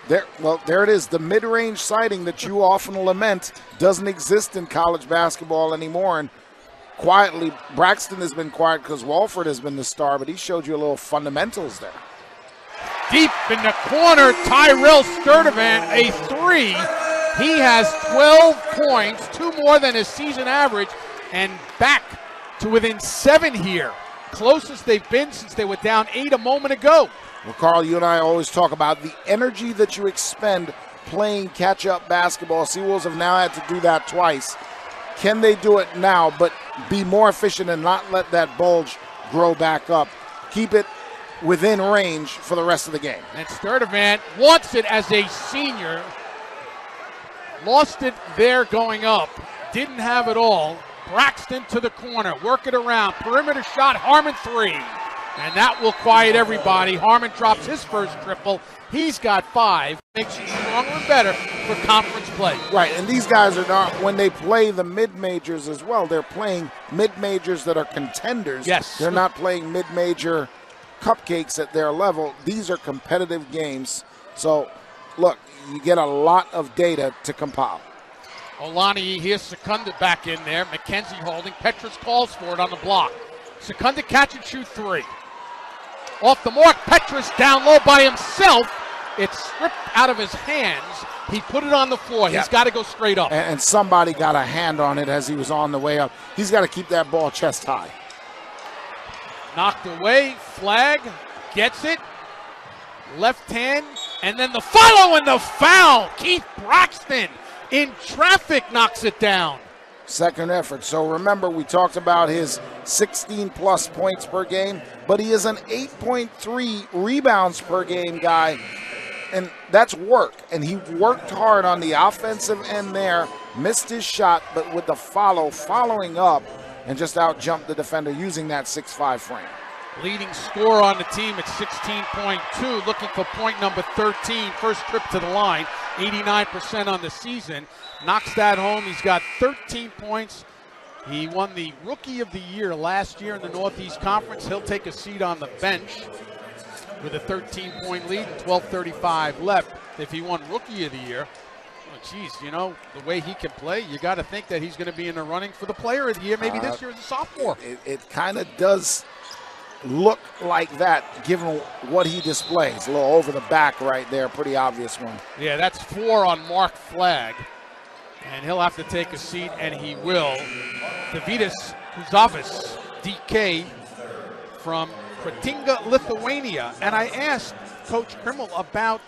There it is. The mid-range sighting that you often lament doesn't exist in college basketball anymore. And quietly, Braxton has been quiet because Wolford has been the star, but he showed you a little fundamentals there.
Deep in the corner, Tyrell Sturdivant, a 3. He has 12 points, 2 more than his season average, and back to within 7 here. Closest they've been since they were down 8 a moment ago.
Well, Carl, you and I always talk about the energy that you expend playing catch-up basketball. Seawolves have now had to do that twice. Can they do it now, but be more efficient and not let that bulge grow back up? Keep it within range for the rest of the game.
And Sturdivant wants it as a senior. Lost it there going up. Didn't have it all. Braxton to the corner. Work it around. Perimeter shot. Harmon 3. And that will quiet everybody. Harmon drops his first triple. He's got 5. Makes you stronger and better for conference play.
Right, and these guys are not, when they play the mid-majors as well, they're playing mid-majors that are contenders.
Yes.
They're not playing mid-major cupcakes at their level. These are competitive games. So, look, you get a lot of data to compile.
Olani, here's Secunda back in there. McKenzie holding. Petrus calls for it on the block. Secunda catch and shoot 3. Off the mark, Petrus down low by himself. It's stripped out of his hands. He put it on the floor. He's got to go straight up.
And somebody got a hand on it as he was on the way up. He's got to keep that ball chest high.
Knocked away, flag, gets it. Left hand, and then the follow and the foul. Keith Braxton in traffic knocks it down.
Second effort. So remember, we talked about his 16-plus points per game, but he is an 8.3 rebounds per game guy, and that's work. And he worked hard on the offensive end there, missed his shot, but with the following up, and just out-jumped the defender using that 6'5 frame.
Leading scorer on the team at 16.2, looking for point number 13. First trip to the line, 89% on the season. Knocks that home. He's got 13 points. He won the Rookie of the Year last year in the Northeast Conference. He'll take a seat on the bench with a 13-point lead and 12:35 left. If he won Rookie of the Year, geez, you know, the way he can play, you got to think that he's going to be in the running for the Player of the Year maybe this year as a sophomore.
It kind of does look like that given what he displays. A little over the back right there, pretty obvious one.
Yeah, that's 4 on Mark Flag. And he'll have to take a seat, and he will. Davidas Kuzavas, DK, from Kretinga, Lithuania. And I asked Coach Krimmel about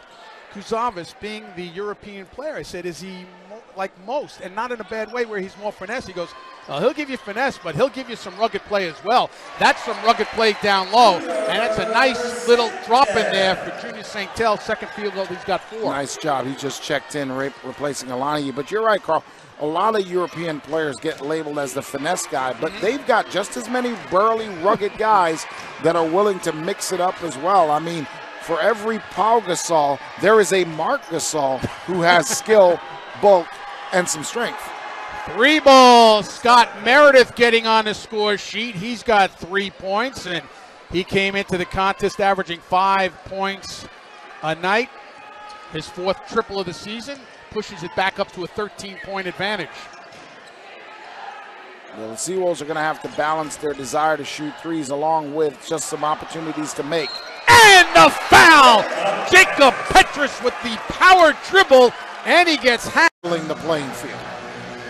Kuzavas being the European player. I said, is he like most, and not in a bad way where he's more finesse? He goes, he'll give you finesse, but he'll give you some rugged play as well. That's some rugged play down low, and it's a nice little drop in there for Junior St. Tel. Second field goal, he's got 4.
Nice job. He just checked in, replacing Alani. But you're right, Carl. A lot of European players get labeled as the finesse guy, but they've got just as many burly, rugged guys that are willing to mix it up as well. I mean, for every Pau Gasol, there is a Mark Gasol who has skill, bulk, and some strength.
3 balls. Scott Meredith getting on the score sheet. He's got 3 points, and he came into the contest averaging 5 points a night. His 4th triple of the season pushes it back up to a 13-point advantage.
Well, the Seawolves are going to have to balance their desire to shoot threes along with just some opportunities to make.
And the foul! Jacob Petrus with the power dribble, and he gets
handling the playing field.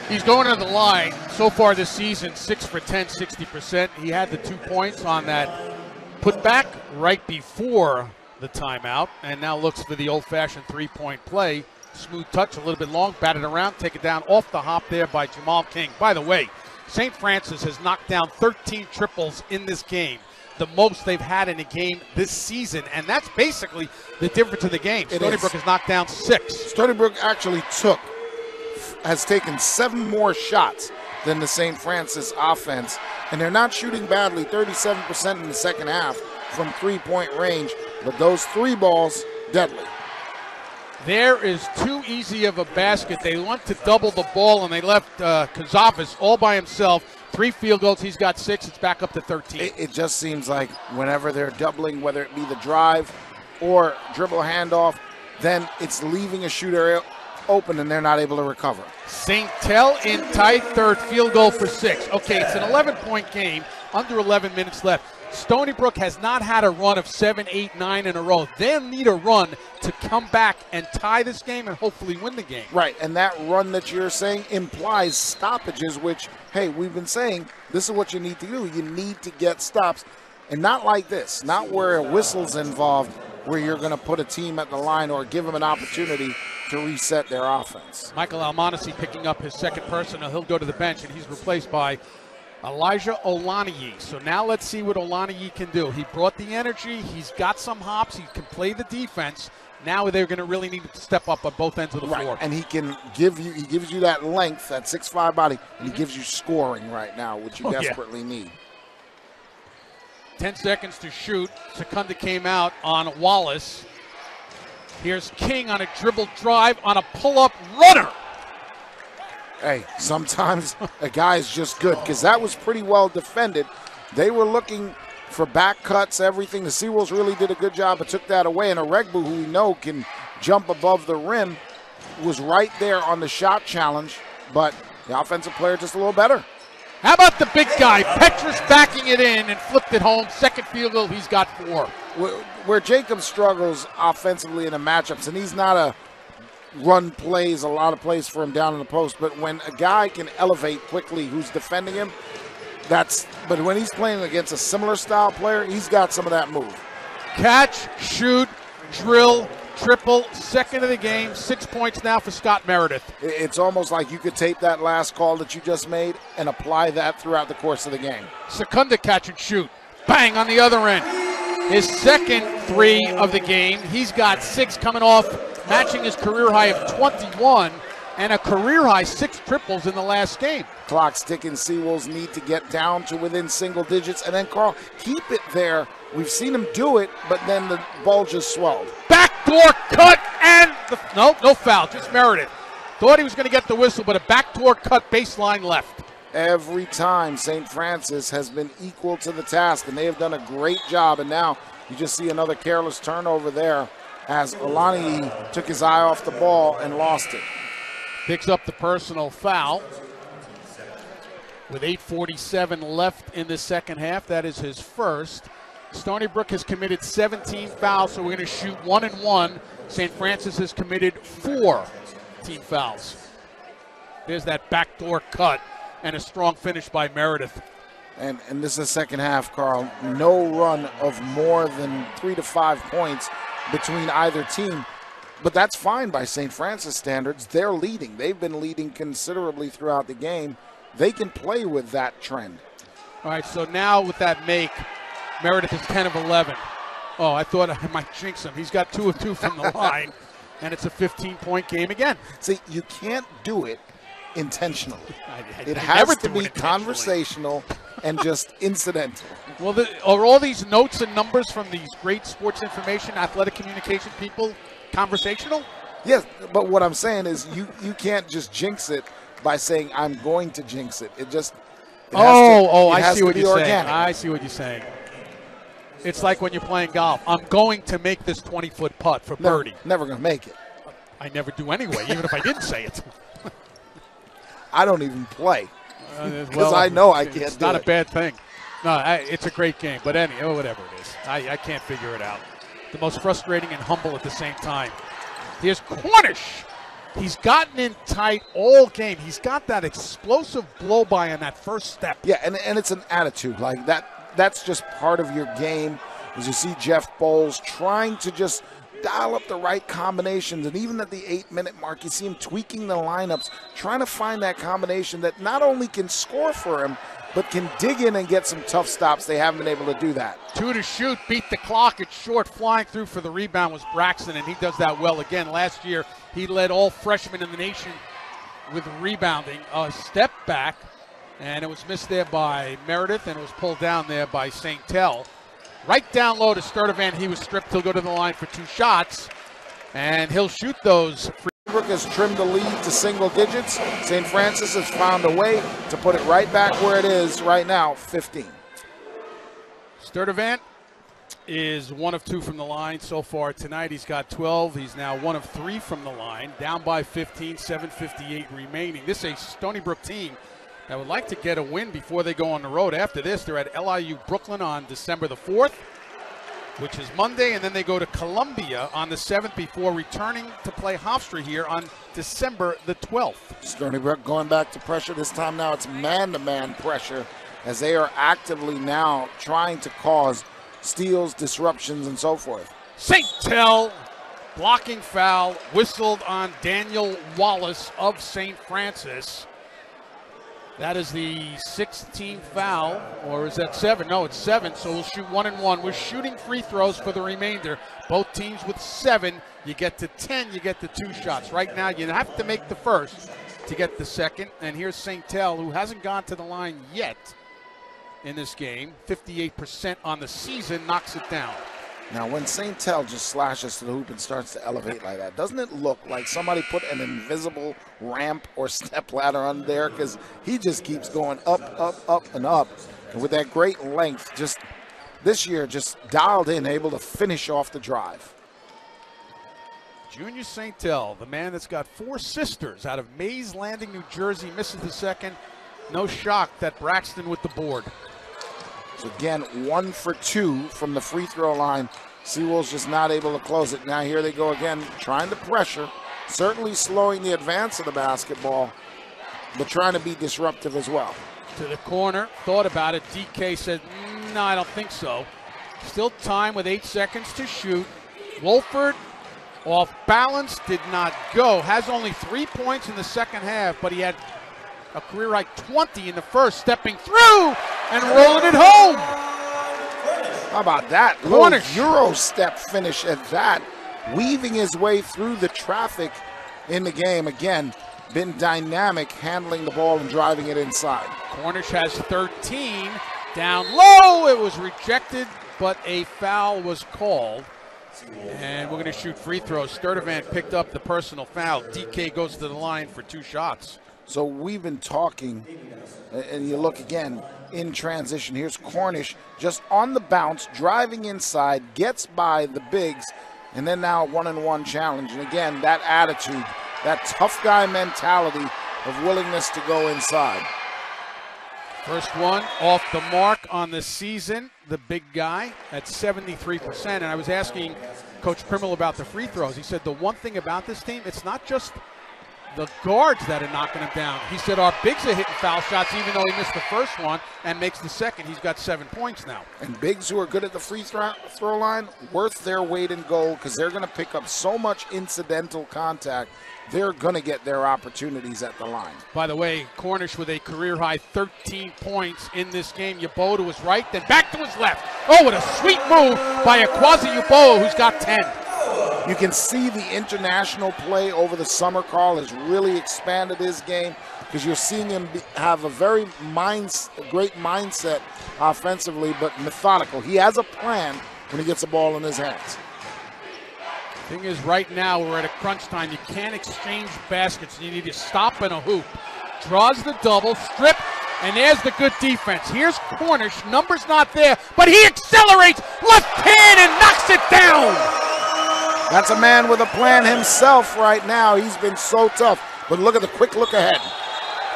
He's going to the line. So far this season, 6 for 10, 60%. He had the 2 points on that putback right before the timeout, and now looks for the old-fashioned 3-point play. Smooth touch, a little bit long, batted around, take it down off the hop there by Jamal King. By the way, St. Francis has knocked down 13 triples in this game, the most they've had in a game this season, and that's basically the difference of the game. Stony Brook has knocked down 6.
Stony Brook actually has taken 7 more shots than the St. Francis offense, and they're not shooting badly, 37% in the second half from 3-point range, but those 3 balls, deadly.
There is too easy of a basket. They want to double the ball, and they left Kazafis all by himself. 3 field goals, he's got 6. It's back up to 13.
It just seems like whenever they're doubling, whether it be the drive or dribble handoff, then it's leaving a shooter open and they're not able to recover.
St. Tel in tight, 3rd field goal for 6. Okay, it's an 11-point game, under 11 minutes left. Stony Brook has not had a run of 7, 8, 9 in a row. They'll need a run to come back and tie this game and hopefully win the game.
Right, and that run that you're saying implies stoppages, which, hey, we've been saying this is what you need to do. You need to get stops, and not like this, not where a whistle's involved, where you're going to put a team at the line or give them an opportunity to reset their offense.
Michael Almonacci picking up his 2nd personal. He'll go to the bench, and he's replaced by Elijah Olaniyi. So now let's see what Olaniyi can do. He brought the energy. He's got some hops. He can play the defense. Now they're going to really need to step up on both ends of the floor.
And he can give you, he gives you that length, that 6'5" body, and he gives you scoring right now, which you desperately need.
10 seconds to shoot. Secunda came out on Wallace. Here's King on a dribble drive on a pull-up runner.
Hey, sometimes a guy is just good, because that was pretty well defended. They were looking for back cuts, everything. The Seawolves really did a good job and took that away. And Aregbu, who we know can jump above the rim, was right there on the shot challenge, but the offensive player just a little better.
How about the big guy? Petrus backing it in and flipped it home. Second field goal, he's got 4.
Where Jacob struggles offensively in the matchups, and he's not a run plays, a lot of plays for him down in the post, but when a guy can elevate quickly who's defending him, but when he's playing against a similar style player, he's got some of that move.
Catch, shoot, drill, triple, second of the game, 6 points now for Scott Meredith.
It's almost like you could tape that last call that you just made and apply that throughout the course of the game.
Secunda catch and shoot. Bang on the other end. His second 3 of the game. He's got 6 coming off, matching his career high of 21 and a career high 6 triples in the last game.
Clock's ticking. Seawolves need to get down to within single digits, and then Carl, keep it there. We've seen him do it, but then the ball just swelled.
Backdoor cut and no foul, just Meredith. Thought he was going to get the whistle, but a backdoor cut baseline left.
Every time St. Francis has been equal to the task, and they have done a great job. And now you just see another careless turnover there as Olani took his eye off the ball and lost it.
Picks up the personal foul. With 8:47 left in the second half, that is his first. Stony Brook has committed 17 fouls, so we're going to shoot 1 and 1. St. Francis has committed 4 team fouls. There's that backdoor cut and a strong finish by Meredith.
And this is the second half, Carl. No run of more than 3 to 5 points between either team. But that's fine by St. Francis standards. They're leading. They've been leading considerably throughout the game. They can play with that trend.
All right, so now with that make, Meredith is 10 of 11. Oh, I thought I might jinx him. He's got 2 of 2 from the line, and it's a 15-point game again.
See, you can't do it intentionally. It
I
has to be conversational and just incidental.
Well, are all these notes and numbers from these great sports information, athletic communication people conversational?
Yes, but what I'm saying is you can't just jinx it by saying I'm going to jinx it. It just
I see what you're saying. I see what you're saying. It's like when you're playing golf. I'm going to make this 20-foot putt for birdie.
Never going to make it.
I never do anyway, even if I didn't say it.
I don't even play because I know I can't do it.
It's not a bad thing. No, it's a great game, but whatever it is. I can't figure it out. The most frustrating and humble at the same time. Here's Cornish. He's gotten in tight all game. He's got that explosive blow-by on that first step.
Yeah, and it's an attitude. Like that's just part of your game. As you see Jeff Bowles trying to just dial up the right combinations. And even at the 8-minute mark, you see him tweaking the lineups, trying to find that combination that not only can score for him, but can dig in and get some tough stops. They haven't been able to do that.
2 to shoot, beat the clock. It's short. Flying through for the rebound was Braxton, and he does that well again. Last year, he led all freshmen in the nation with rebounding. A step back, and it was missed there by Meredith, and it was pulled down there by St. Tel. Right down low to Sturdivant. He was stripped. He'll go to the line for 2 shots, and he'll shoot those free.
Brook has trimmed the lead to single digits. St. Francis has found a way to put it right back where it is right now, 15.
Sturdivant is 1 of 2 from the line so far tonight. He's got 12. He's now 1 of 3 from the line. Down by 15, 7:58 remaining. This is a Stony Brook team that would like to get a win before they go on the road. After this, they're at LIU Brooklyn on December the 4th. Which is Monday, and then they go to Columbia on the 7th before returning to play Hofstra here on December the 12th.
Stony Brook going back to pressure. This time now it's man-to-man pressure as they are actively now trying to cause steals, disruptions, and so forth.
St. Tel, blocking foul, whistled on Daniel Wallace of St. Francis. That is the 16th foul, or is that 7? No, it's 7, so we'll shoot 1 and 1. We're shooting free throws for the remainder. Both teams with 7. You get to 10, you get the 2 shots. Right now, you have to make the first to get the second. And here's St. Tel, who hasn't gone to the line yet in this game. 58% on the season, knocks it down.
Now, when St. Tel just slashes to the hoop and starts to elevate like that, doesn't it look like somebody put an invisible ramp or step ladder on there? Because he just keeps going up, up, up, and up. And with that great length, just this year, just dialed in, able to finish off the drive.
Junior St. Tel, the man that's got 4 sisters out of Mays Landing, New Jersey, misses the second. no shock that Braxton with the board.
So again, 1 for 2 from the free throw line. Seawolves just not able to close it. Now here they go again, trying to pressure, certainly slowing the advance of the basketball, but trying to be disruptive as well.
To the corner, thought about it. DK said, no, I don't think so. Still time with 8 seconds to shoot. Wolford off balance, did not go. Has only 3 points in the second half, but he had a career high 20 in the first, stepping through and rolling it home.
How about that?
Cornish.
Little Euro step finish at that. Weaving his way through the traffic in the game. Again, been dynamic handling the ball and driving it inside.
Cornish has 13. Down low, it was rejected, but a foul was called. And we're going to shoot free throws. Sturdivant picked up the personal foul. DK goes to the line for 2 shots.
So we've been talking, and you look again in transition. Here's Cornish just on the bounce, driving inside, gets by the bigs, and then now 1-on-1 challenge. And again, that attitude, that tough guy mentality of willingness to go inside.
First one off the mark on the season, the big guy at 73%. And I was asking Coach Primmel about the free throws. He said the one thing about this team, it's not just the guards that are knocking him down. He said our bigs are hitting foul shots even though he missed the first one and makes the second. He's got 7 points now. And
bigs who are good at the free throw line, worth their weight in gold because they're going to pick up so much incidental contact. They're going to get their opportunities at the line.
By the way, Cornish with a career-high 13 points in this game. Yeboah to his right, then back to his left. Oh, what a sweet move by Akwazi Yeboah, who's got 10.
You can see the international play over the summer, Carl, has really expanded his game because you're seeing him have a very great mindset offensively, but methodical. He has a plan when he gets the ball in his hands.
Thing is, right now we're at a crunch time. You can't exchange baskets. You need to stop in a hoop. Draws the double, strip, and there's the good defense. Here's Cornish. Numbers not there, but he accelerates. Left hand and knocks it down.
That's a man with a plan himself right now. He's been so tough. But look at the quick look ahead.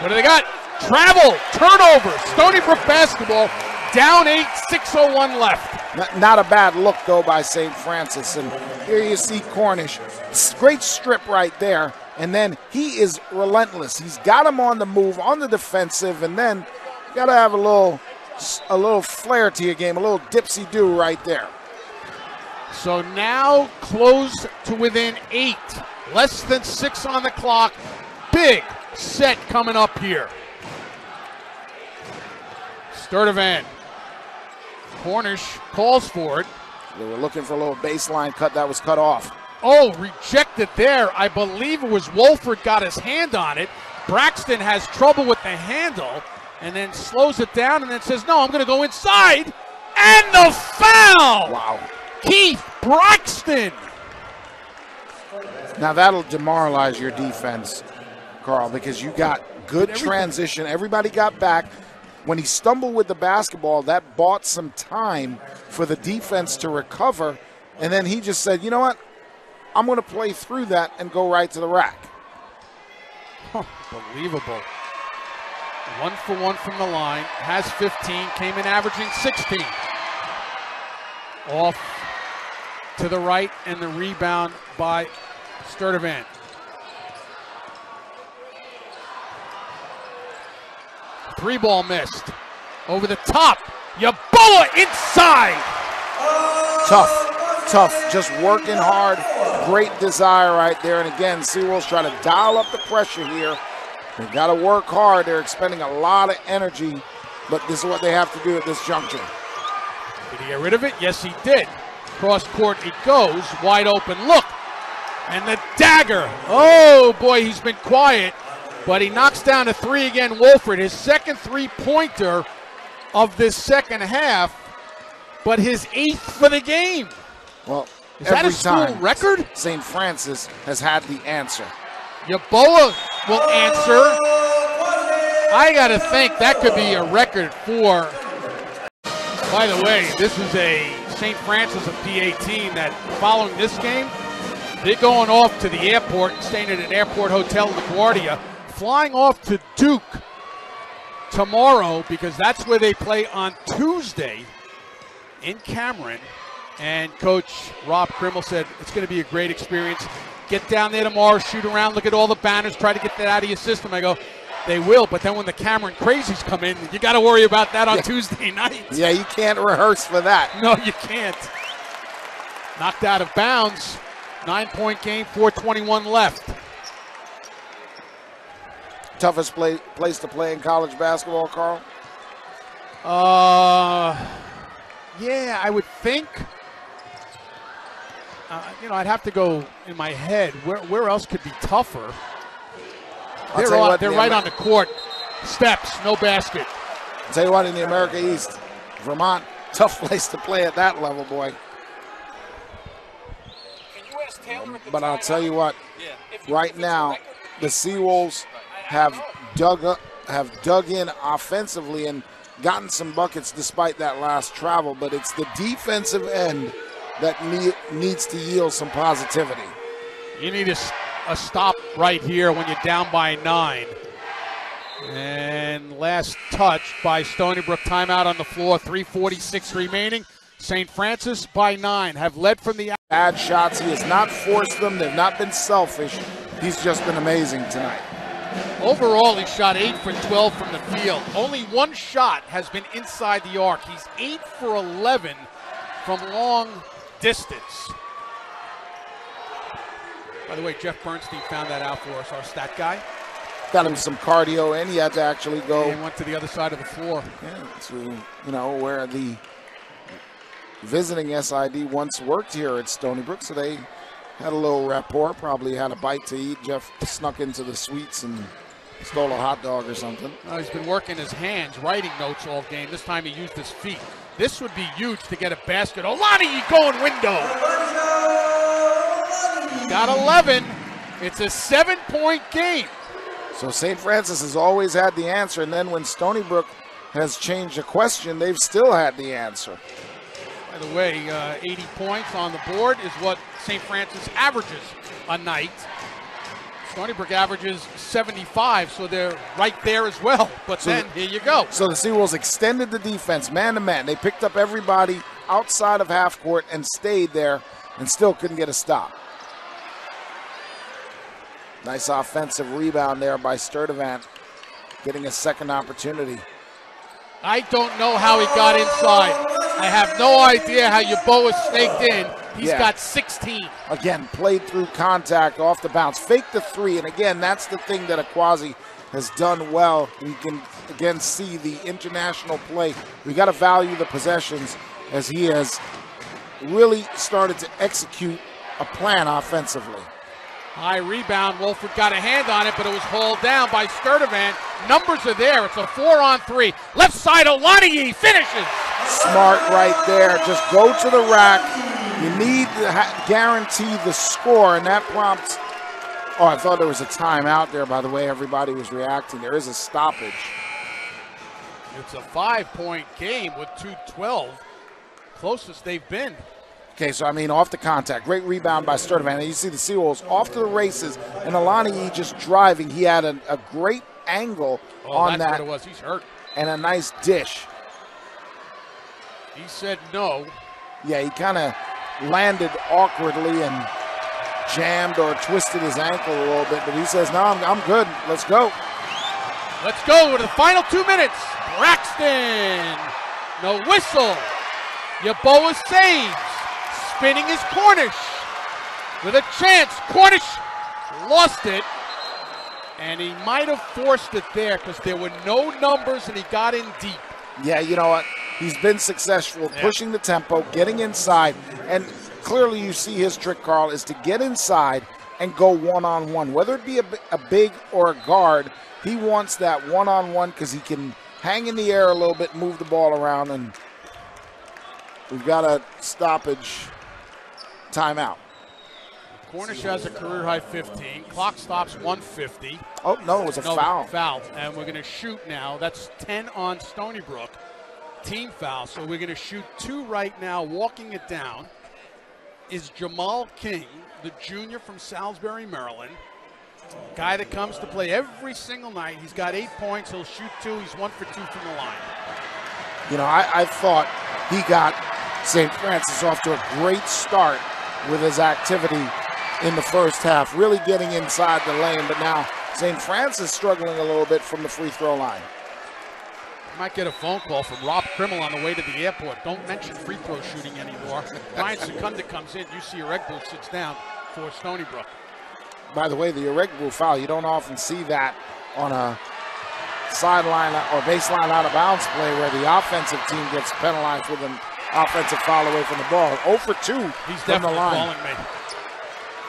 What do they got? Travel, turnover. Stony Brook basketball, down 8, 6:01 left.
Not a bad look, though, by St. Francis. And here you see Cornish. Great strip right there. And then he is relentless. He's got him on the move, on the defensive, and then you got to have a little flair to your game, a little dipsy-do right there.
So now close to within 8. Less than 6 on the clock. Big set coming up here. Sturdivant. Cornish calls for it.
They were looking for a little baseline cut that was cut off.
Oh, rejected there. I believe it was Wolford got his hand on it. Braxton has trouble with the handle and then slows it down and then says, no, I'm going to go inside. And the foul!
Wow.
Keith Braxton.
Now that'll demoralize your defense, Carl, because you got good transition. Everybody got back. When he stumbled with the basketball, that bought some time for the defense to recover. And then he just said, you know what? I'm going to play through that and go right to the rack.
Unbelievable. 1 for 1 from the line. Has 15. Came in averaging 16. Off to the right, and the rebound by Sturdivant. Three ball missed. Over the top. Yeboah inside.
Tough. Just working hard. Great desire right there. And again, Seawolves trying to dial up the pressure here. They've got to work hard. They're expending a lot of energy, but this is what they have to do at this juncture.
Did he get rid of it? Yes, he did. Cross court it goes. Wide open look. And the dagger. Oh, boy, he's been quiet. But he knocks down a 3 again, Wolford. His second three-pointer of this second half, but his 8th for the game.
Well,
is that a school record?
St. Francis has had the answer.
Yeboah will answer. I got to think that could be a record for. By the way, this is a St. Francis of PA team that following this game, they're going off to the airport and staying at an airport hotel in LaGuardia, flying off to Duke tomorrow, because that's where they play on Tuesday in Cameron. And Coach Rob Krimmel said it's going to be a great experience. Get down there tomorrow, shoot around, look at all the banners, try to get that out of your system. I go, they will, but then when the Cameron crazies come in, you got to worry about that on Tuesday night.
Yeah, you can't rehearse for that.
No, you can't. Knocked out of bounds. 9-point game, 4:21 left.
Toughest place to play in college basketball, Carl?
Yeah, I would think. I'd have to go in my head. Where else could be tougher? They're right on the court. Steps, no basket.
I'll tell you what, in the America East, Vermont, tough place to play at that level, boy. But I'll tell you what, right now, the Seawolves have dug in offensively and gotten some buckets despite that last travel, but it's the defensive end that needs to yield some positivity.
You need a stop right here when you're down by 9. And last touch by Stony Brook. Timeout on the floor, 3:46 remaining. St. Francis by 9 have led from the
bad shots. He has not forced them. They've not been selfish. He's just been amazing tonight.
Overall, he shot 8 for 12 from the field. Only one shot has been inside the arc. He's 8 for 11 from long distance. By the way, Jeff Bernstein found that out for us, our stat guy.
Got him some cardio in. He had to actually go.
And went to the other side of the floor.
Yeah, so, where the visiting SID once worked here at Stony Brook, so they had a little rapport, probably had a bite to eat. Jeff snuck into the suites and stole a hot dog or something.
He's been working his hands, writing notes all game. This time he used his feet. This would be huge to get a basket. Olani going window. Got 11. It's a 7-point game.
So St. Francis has always had the answer, and then when Stony Brook has changed the question, they've still had the answer.
By the way, 80 points on the board is what St. Francis averages a night. Stony Brook averages 75, so they're right there as well. But so here you go.
So the Seawolves extended the defense, man-to-man. They picked up everybody outside of half court and stayed there and still couldn't get a stop. Nice offensive rebound there by Sturdivant, getting a second opportunity.
I don't know how he got inside. I have no idea how Yeboah snaked in. He's got 16.
Again, played through contact off the bounce. Faked the 3, and again, that's the thing that Aquasi has done well. You can, again, see the international play. We got to value the possessions as he has really started to execute a plan offensively.
High rebound. Wolford got a hand on it, but it was hauled down by Sturdivant. Numbers are there. It's a 4-on-3. Left side, Olaniyi finishes.
Smart right there. Just go to the rack. You need to guarantee the score, and that prompts. Oh, I thought there was a timeout there, by the way. Everybody was reacting. There is a stoppage.
It's a 5-point game with 2:12. Closest they've been.
Okay, so, off the contact. Great rebound by Sturdivant. And you see the Seawolves off to the races, and Olaniyi just driving. He had a great angle on
that's what it was. He's hurt.
And a nice dish.
He said no.
Yeah, he kind of landed awkwardly and jammed or twisted his ankle a little bit, but he says, no, I'm good. Let's go.
Let's go to the final 2 minutes. Braxton. No whistle. Yeboah saves. Spinning is Cornish with a chance. Cornish lost it, and he might have forced it there because there were no numbers and he got in deep.
Yeah, you know what? He's been successful pushing the tempo, getting inside, and clearly you see his trick, Carl, is to get inside and go one-on-one. Whether it be a big or a guard, he wants that one-on-one because he can hang in the air a little bit, move the ball around, and we've got a stoppage. Timeout.
Cornish has a career-high 15. Clock stops 1:50.
Oh, no, it was a foul.
Foul, and we're going to shoot now. That's 10 on Stony Brook. Team foul, so we're going to shoot 2 right now. Walking it down is Jamal King, the junior from Salisbury, Maryland. Guy that comes to play every single night. He's got 8 points. He'll shoot 2. He's 1 for 2 from the line.
You know, I thought he got St. Francis off to a great start with his activity in the first half, really getting inside the lane, but now St. Francis struggling a little bit from the free throw line.
Might get a phone call from Rob Krimmel on the way to the airport. Don't mention free throw shooting anymore. Brian Secunda comes in. UC Oregbu sits down for Stony Brook.
By the way, the Oregbu foul, you don't often see that on a sideline or baseline out of bounds play where the offensive team gets penalized with an offensive foul away from the ball. 0 for 2
He's
from the
definitely
line.
calling me.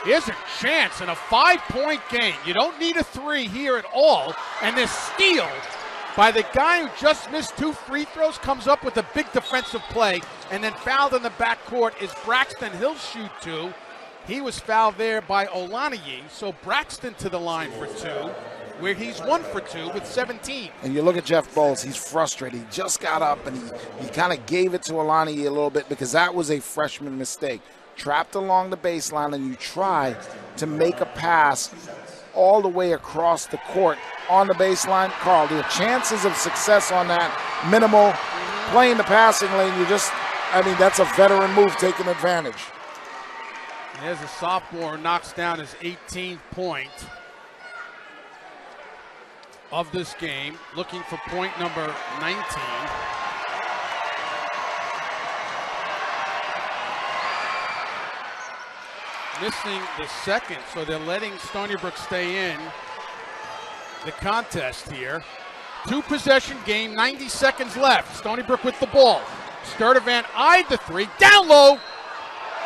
Here's a chance in a 5-point game. You don't need a 3 here at all. And this steal by the guy who just missed 2 free throws comes up with a big defensive play, and then fouled in the backcourt is Braxton. He'll shoot 2. He was fouled there by Olaniyi, so Braxton to the line for 2, where he's 1 for 2 with 17.
And you look at Jeff Bowles, he's frustrated. He just got up and he kind of gave it to Olaniyi a little bit because that was a freshman mistake. Trapped along the baseline, and you try to make a pass all the way across the court on the baseline. Carl, the chances of success on that minimal. Playing the passing lane, that's a veteran move, taking advantage.
There's a sophomore who knocks down his 18th point of this game, looking for point number 19. Missing the second, so they're letting Stony Brook stay in the contest here. 2-possession game, 90 seconds left. Stony Brook with the ball. Sturdivant eyed the 3, down low,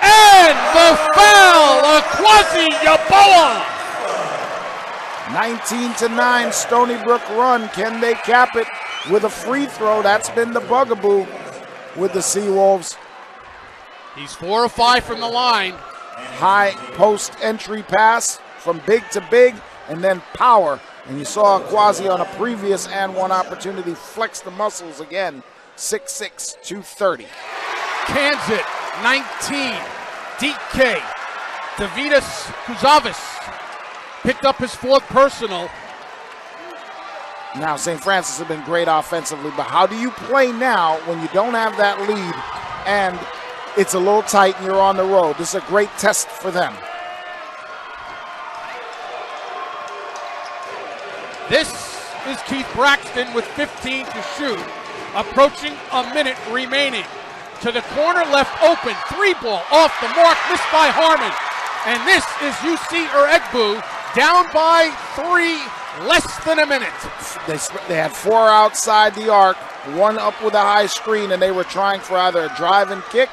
and the foul, Akwasi Yaboa.
19-9 Stony Brook run. Can they cap it with a free throw? That's been the bugaboo with the Seawolves.
He's 4 of 5 from the line.
High post entry pass from big to big, and then power. And you saw Akwasi on a previous and one opportunity flex the muscles again. 6'6", 230.
Kansas 19. DK Davidas Kuzavis picked up his 4th personal.
Now St. Francis have been great offensively, but how do you play now when you don't have that lead and it's a little tight and you're on the road? This is a great test for them.
This is Keith Braxton with 15 to shoot. Approaching a minute remaining. To the corner left open. 3-ball off the mark, missed by Harmon. And this is UC Oregbu down by 3, less than a minute.
They had 4 outside the arc, 1 up with a high screen, and they were trying for either a drive and kick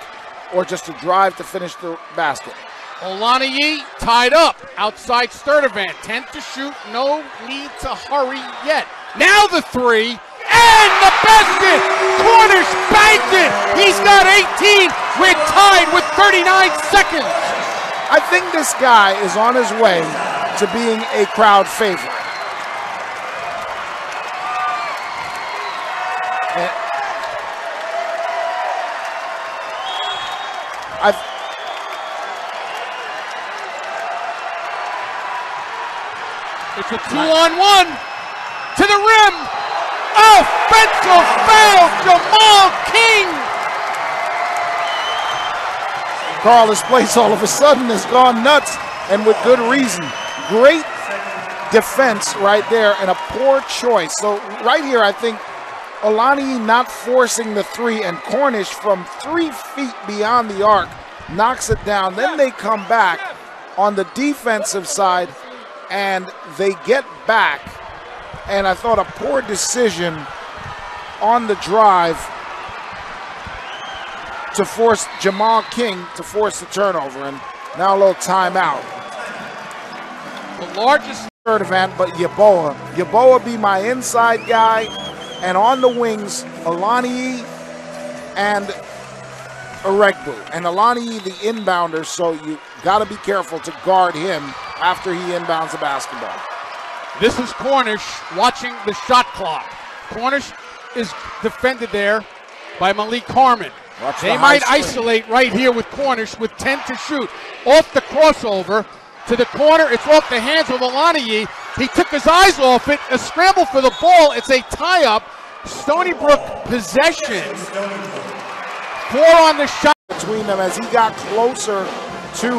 or just a drive to finish the basket.
Olaniyi tied up outside Sturdivant. 10 to shoot, no need to hurry yet. Now the 3, and the basket! Cornish banked it! He's got 18. We're tied with 39 seconds.
I think this guy is on his way to being a crowd favorite.
It's a 2-on-1 to the rim. Offensive foul, Jamal King.
Carl, this place all of a sudden has gone nuts, and with good reason. Great defense right there and a poor choice. So right here, I think Olaniyi not forcing the 3, and Cornish from 3 feet beyond the arc knocks it down. Then they come back on the defensive side and they get back. And I thought a poor decision on the drive to force Jamal King to force the turnover. And now a little timeout.
The largest
third event, but Yaboa. Yaboa be my inside guy. And on the wings, Olaniyi and Oregbu. And Olaniyi the inbounder, so you got to be careful to guard him after he inbounds the basketball.
This is Cornish watching the shot clock. Cornish is defended there by Malik Harmon. They might isolate right here with Cornish with 10 to shoot. Off the crossover, to the corner. It's off the hands of Alani. He took his eyes off it. A scramble for the ball. It's a tie-up. Stony Brook possession. 4 on the shot.
Between them as he got closer to,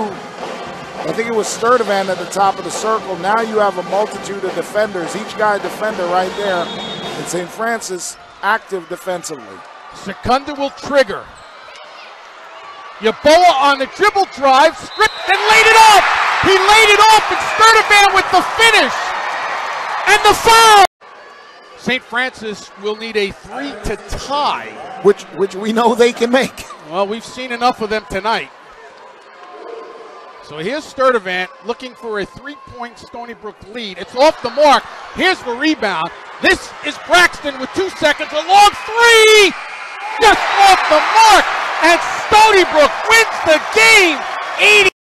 I think it was Sturdivant at the top of the circle. Now you have a multitude of defenders. Each guy a defender right there. And St. Francis active defensively.
Secunda will trigger. Yeboah on the dribble drive, stripped and laid it off. He laid it off, and Sturdivant with the finish and the foul. St. Francis will need a 3 to tie.
Which we know they can make.
Well, we've seen enough of them tonight. So here's Sturdivant looking for a 3-point Stony Brook lead. It's off the mark. Here's the rebound. This is Braxton with 2 seconds. A long 3! Just off the mark! And Stony Brook wins the game,